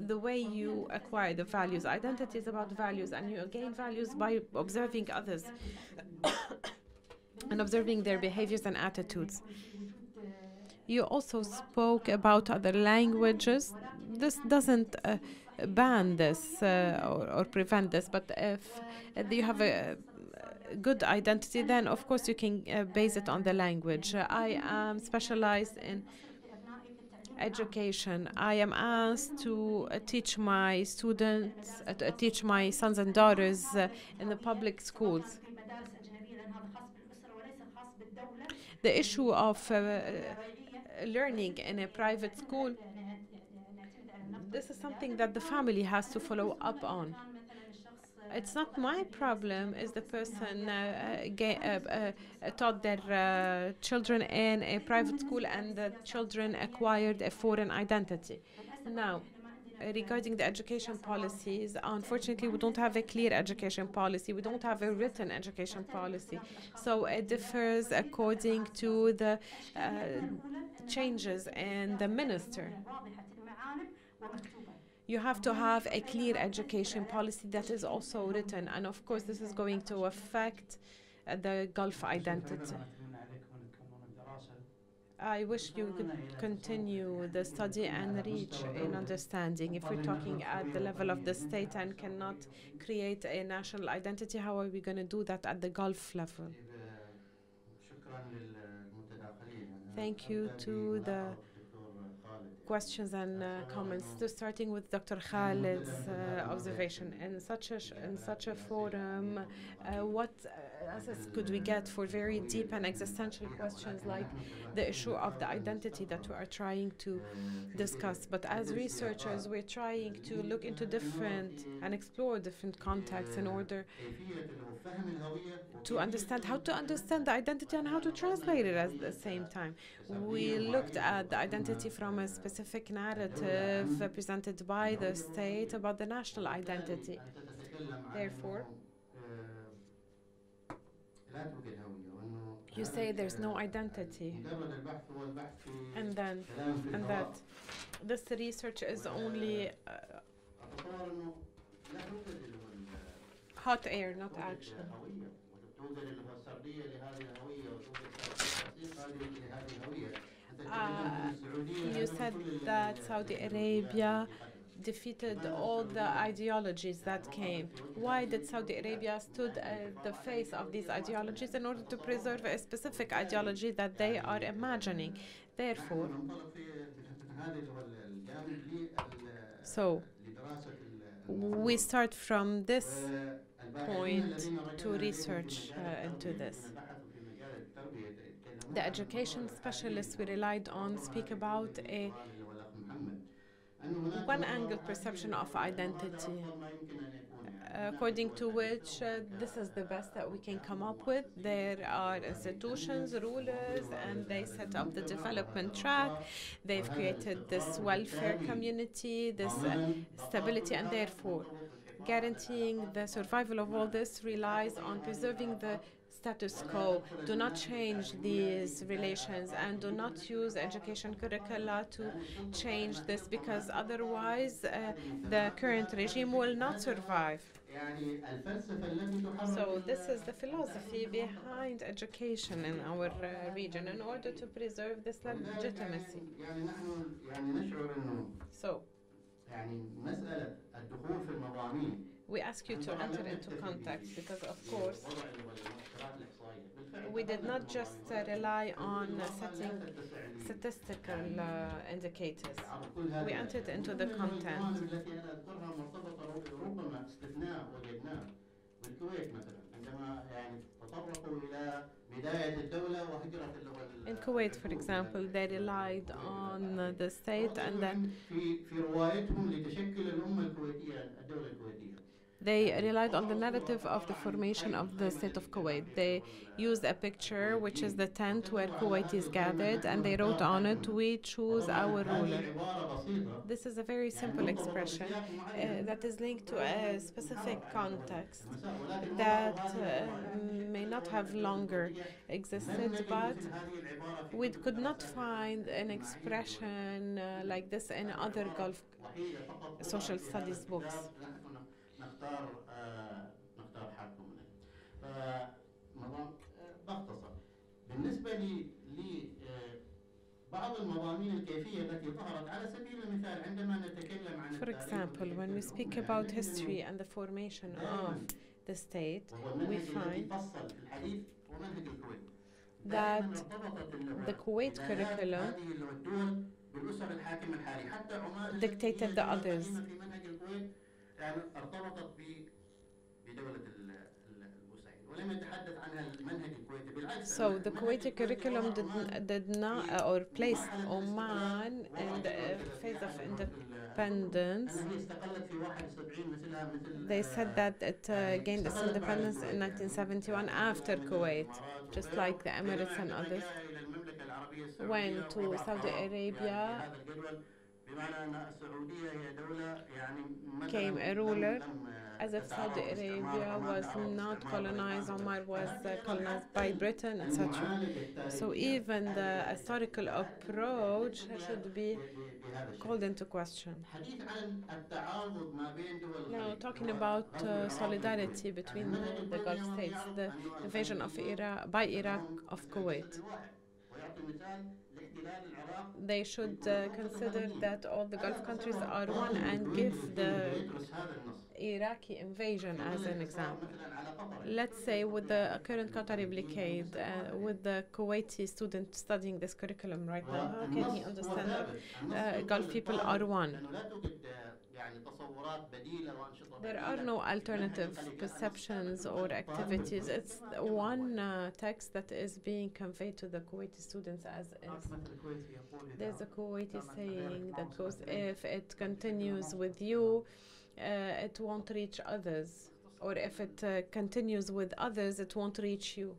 the way you acquire the values. Identity is about values, and you gain values by observing others and observing their behaviors and attitudes. You also spoke about other languages. This doesn't ban this or prevent this, but if you have a good identity, then of course you can base it on the language. I am specialized in education. I am asked to teach my students, teach my sons and daughters in the public schools. The issue of learning in a private school, this is something that the family has to follow up on. It's not my problem if the person taught their children in a private school and the children acquired a foreign identity. Now, regarding the education policies, unfortunately, we don't have a clear education policy. We don't have a written education policy. So it differs according to the changes in the minister. You have to have a clear education policy that is also written. And of course, this is going to affect the Gulf identity. I wish you could continue the study and reach an understanding. If we're talking at the level of the state and cannot create a national identity, how are we going to do that at the Gulf level? Thank you to the questions and comments. Starting with Dr. Khalid's observation, in such a forum, what access could we get for very deep and existential questions like the issue of the identity that we are trying to discuss? But as researchers, we're trying to look into different and explore different contexts in order to understand how to understand the identity and how to translate it at the same time. We looked at the identity from a specific narrative presented by the state about the national identity. Therefore, you say there's no identity, and that this research is only hot air, not action. You said that Saudi Arabia defeated all the ideologies that came. Why did Saudi Arabia stood at the face of these ideologies in order to preserve a specific ideology that they are imagining? Therefore, so we start from this point to research into this. The education specialists we relied on speak about a one-angle perception of identity, according to which this is the best that we can come up with. There are institutions, rulers, and they set up the development track. They've created this welfare community, this stability, and therefore guaranteeing the survival of all this relies on preserving the status quo. Do not change these relations and do not use education curricula to change this, because otherwise the current regime will not survive. So this is the philosophy behind education in our region in order to preserve this legitimacy. So we ask you to enter into context because, of course, we did not just rely on setting statistical indicators. We entered into the content. In Kuwait, for example, they relied on the state, and then They relied on the narrative of the formation of the state of Kuwait. They used a picture, which is the tent where Kuwaitis gathered, and they wrote on it, "We choose our ruler." This is a very simple expression that is linked to a specific context that may not have longer existed, but we could not find an expression like this in other Gulf social studies books. نختار حالكم من هنا. فمضام باختصر بالنسبة لي بعض المضامين الكيفية التي ظهرت على سبيل المثال عندما نتكلم عن For example, when we speak about history and the formation of the state, we find that the Kuwait curriculum dictated the others. So the Kuwaiti curriculum did not or placed Oman in the phase of independence. They said that it gained its independence in 1971 after Kuwait, just like the Emirates and others. Went to Saudi Arabia, came a ruler, as if Saudi Arabia was not colonized, Oman was colonized by Britain, etc. So even the historical approach should be called into question. Now, talking about solidarity between the Gulf states, the invasion of Iraq by Iraq of Kuwait. They should consider that all the Gulf countries are one and give the Iraqi invasion as an example. Let's say with the current Qatari blockade, with the Kuwaiti student studying this curriculum right now, how can he understand that Gulf people are one? There are no alternative perceptions or activities. It's one text that is being conveyed to the Kuwaiti students as is. There's a Kuwaiti saying that goes, if it continues with you, it won't reach others. Or if it continues with others, it won't reach you.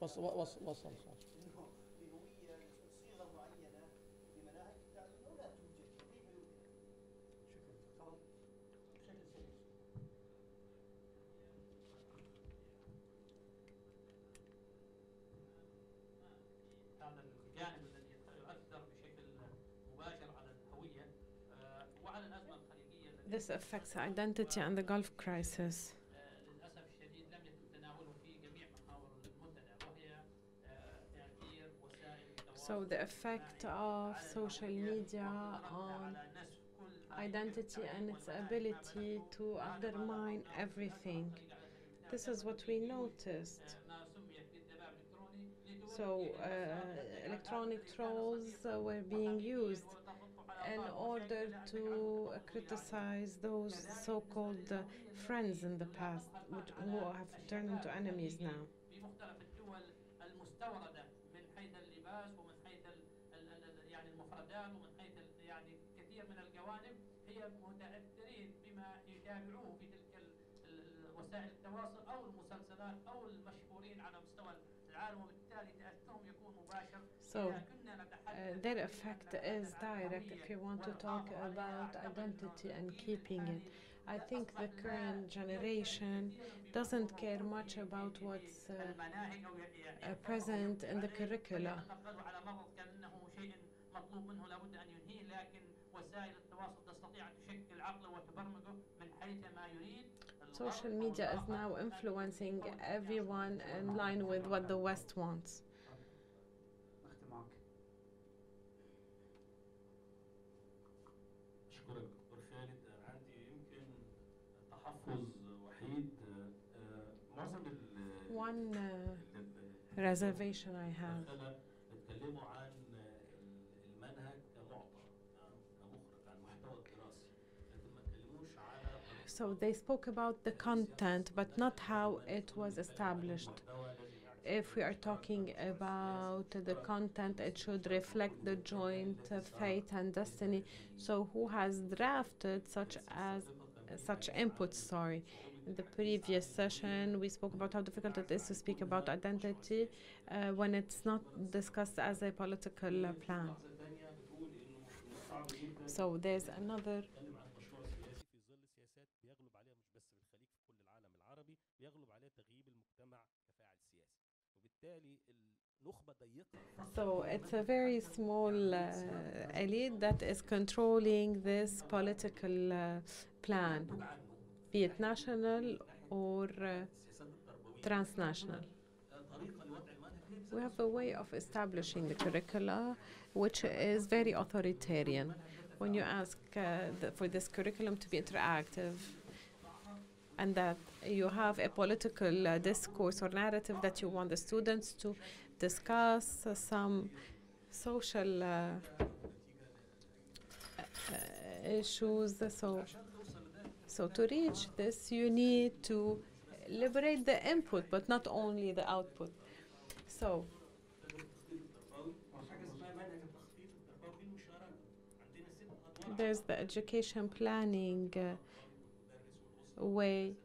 وصل This affects identity and the Gulf crisis. So the effect of social media on identity and its ability to undermine everything. This is what we noticed. So electronic trolls were being used in order to criticize those so-called friends in the past, who have turned into enemies now. So their effect is direct if you want to talk about identity and keeping it. I think the current generation doesn't care much about what's present in the curricula. Social media is now influencing everyone in line with what the West wants. أشكرك دكتور خالد. أنا عندي يمكن تحفظ وحيد. معظم one reservation I have. اتكلموا عن المنهج كمعطى كمخرج عن المحتوى الدراسي لكن ما اتكلموش على So they spoke about the content, but not how it was established. If we are talking about the content, it should reflect the joint fate and destiny. So who has drafted such inputs, sorry. In the previous session, we spoke about how difficult it is to speak about identity when it's not discussed as a political plan. So there's another So it's a very small elite that is controlling this political plan, be it national or transnational. We have a way of establishing the curricula which is very authoritarian. When you ask for this curriculum to be interactive and that you have a political discourse or narrative that you want the students to discuss some social issues. So to reach this, you need to liberate the input, but not only the output. So there's the education planning way.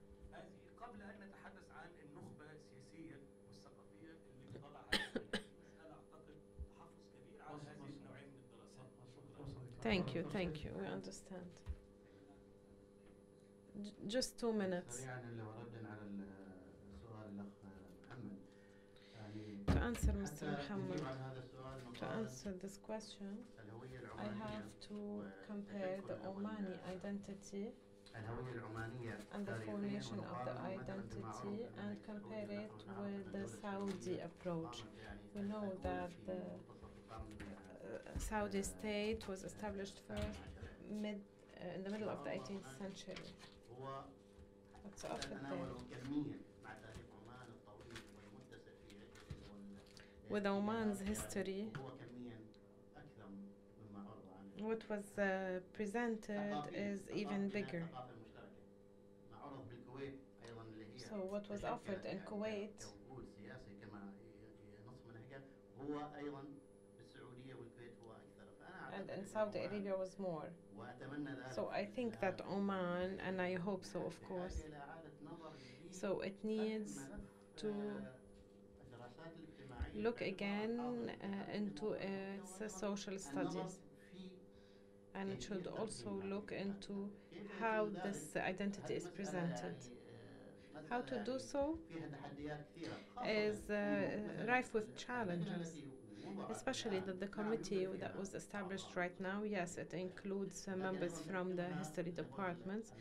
Thank you, we understand. Just 2 minutes. To answer Mr. Muhammad, to answer this question, I have to compare the Omani identity and the formation of the identity and compare it with the Saudi approach. We know that the Saudi state was established first in the middle of the 18th century. It's often there. With Oman's history, what was presented is even bigger. So what was offered in Kuwait and in Saudi Arabia was more. So I think that Oman, and I hope so of course, so it needs to look again into its social studies, and it should also look into how this identity is presented. How to do so is rife with challenges, especially that the committee that was established right now, yes, it includes members from the history departments,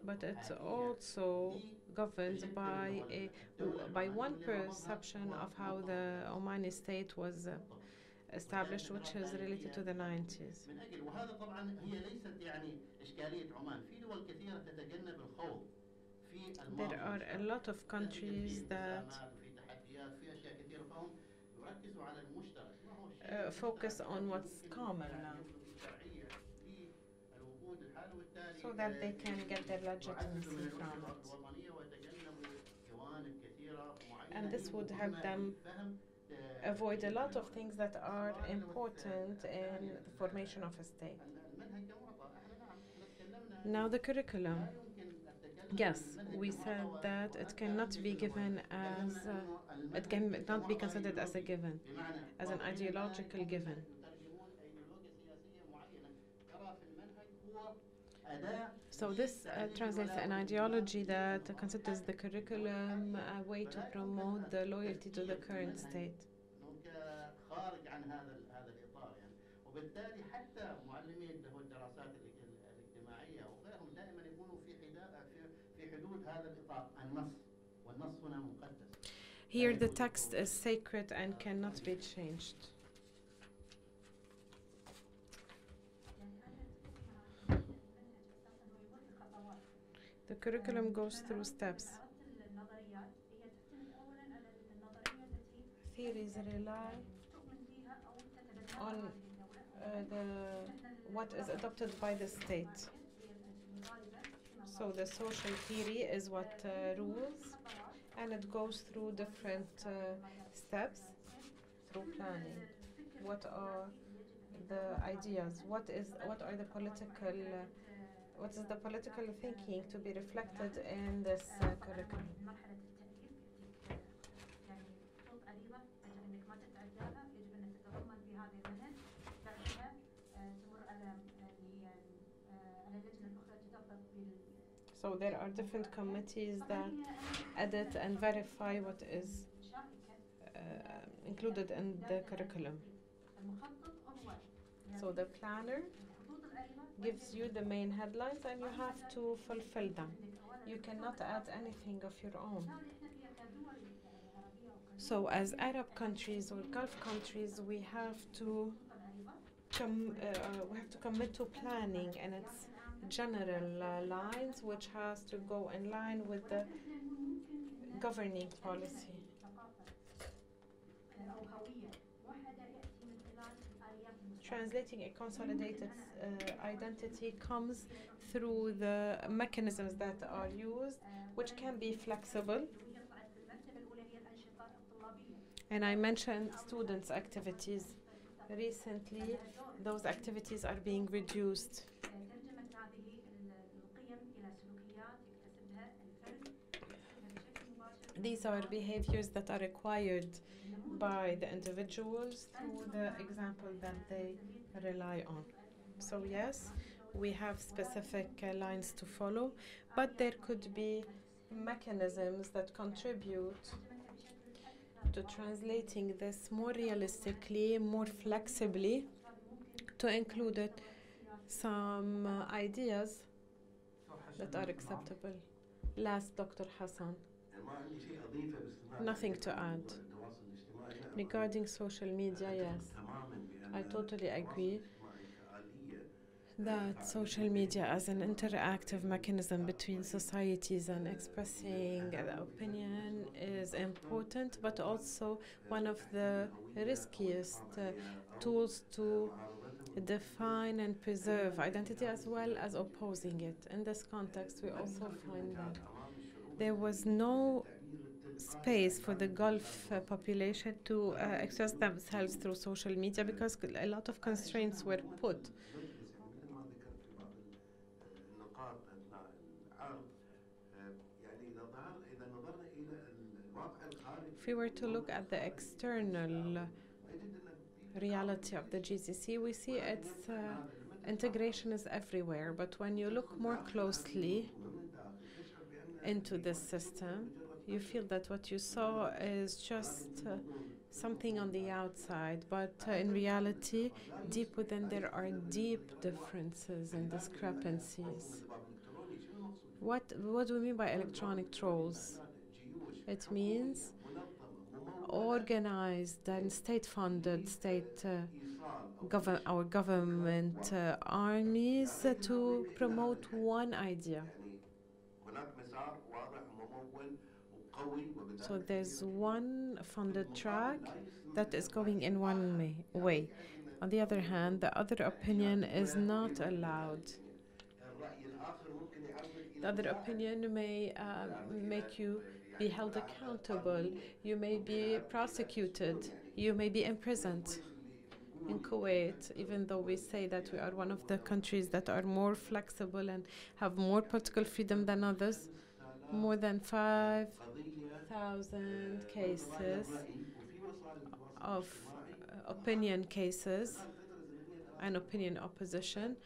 but it's also governed by one perception of how the Omani state was established, which is related to the 90s. There are a lot of countries that focus on what's common now, so that they can get their legitimacy from it. And this would help them avoid a lot of things that are important in the formation of a state. Now the curriculum. Yes, we said that it cannot be given as, it cannot be considered as a given, as an ideological given. So this translates an ideology that considers the curriculum a way to promote the loyalty to the current state. وبالتالي حتى معلمي اللي هو الدراسات الاجتماعيه وغيرهم دائما يكونوا في حدود هذا الاطار النص والنص هنا مقدس. Here the text is sacred and cannot be changed. The curriculum goes through steps. theories rely on what is adopted by the state. So the social theory is what rules, and it goes through different steps through planning. What are the ideas? What is the political thinking to be reflected in this curriculum? So there are different committees that edit and verify what is included in the curriculum. So the planner gives you the main headlines and you have to fulfill them. You cannot add anything of your own. So as Arab countries or Gulf countries, we have to commit to planning and its general lines, which has to go in line with the governing policy. Translating a consolidated identity comes through the mechanisms that are used, which can be flexible. And I mentioned students' activities. Recently, those activities are being reduced. These are behaviors that are acquired by the individuals through the example that they rely on. So yes, we have specific lines to follow, but there could be mechanisms that contribute to translating this more realistically, more flexibly, to include some ideas that are acceptable. Last, Dr. Hasan. Nothing to add. Regarding social media, yes, I totally agree that social media as an interactive mechanism between societies and expressing opinion is important, but also one of the riskiest tools to define and preserve identity as well as opposing it. In this context, we also find that there was no space for the Gulf population to express themselves through social media because a lot of constraints were put. If we were to look at the external reality of the GCC, we see its integration is everywhere, but when you look more closely into this system, you feel that what you saw is just something on the outside, but in reality, deep within there are deep differences and discrepancies. What do we mean by electronic trolls? It means organized and state-funded, our government armies to promote one idea. So there's one funded track that is going in one way. On the other hand, the other opinion is not allowed. The other opinion may make you be held accountable. You may be prosecuted. You may be imprisoned. In Kuwait, even though we say that we are one of the countries that are more flexible and have more political freedom than others, more than 5,000 cases of opinion cases and opinion opposition,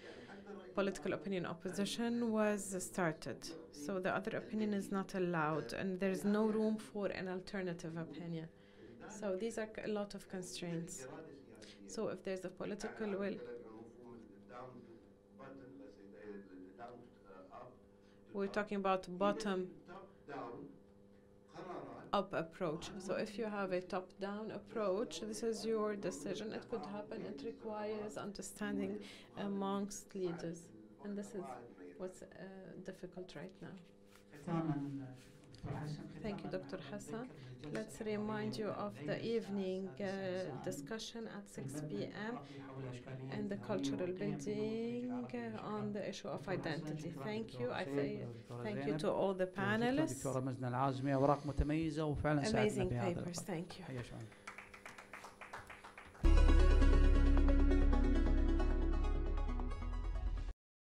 political opinion opposition was started. So the other opinion is not allowed and there's no room for an alternative opinion. So these are a lot of constraints. So if there's a political will, we're talking about bottom-up approach. So if you have a top-down approach, this is your decision. It could happen. It requires understanding amongst leaders. And this is what's difficult right now. Thank you, Dr. Hasan. Let's remind you of the evening discussion at 6 p.m. in the cultural building on the issue of identity. Thank you. I say thank you to all the panelists. دكتورة مزنة العازمي، أوراق متميزة وفعلا ساعدنا Amazing في هذا papers. اللقاء. Thank you. حياك الله.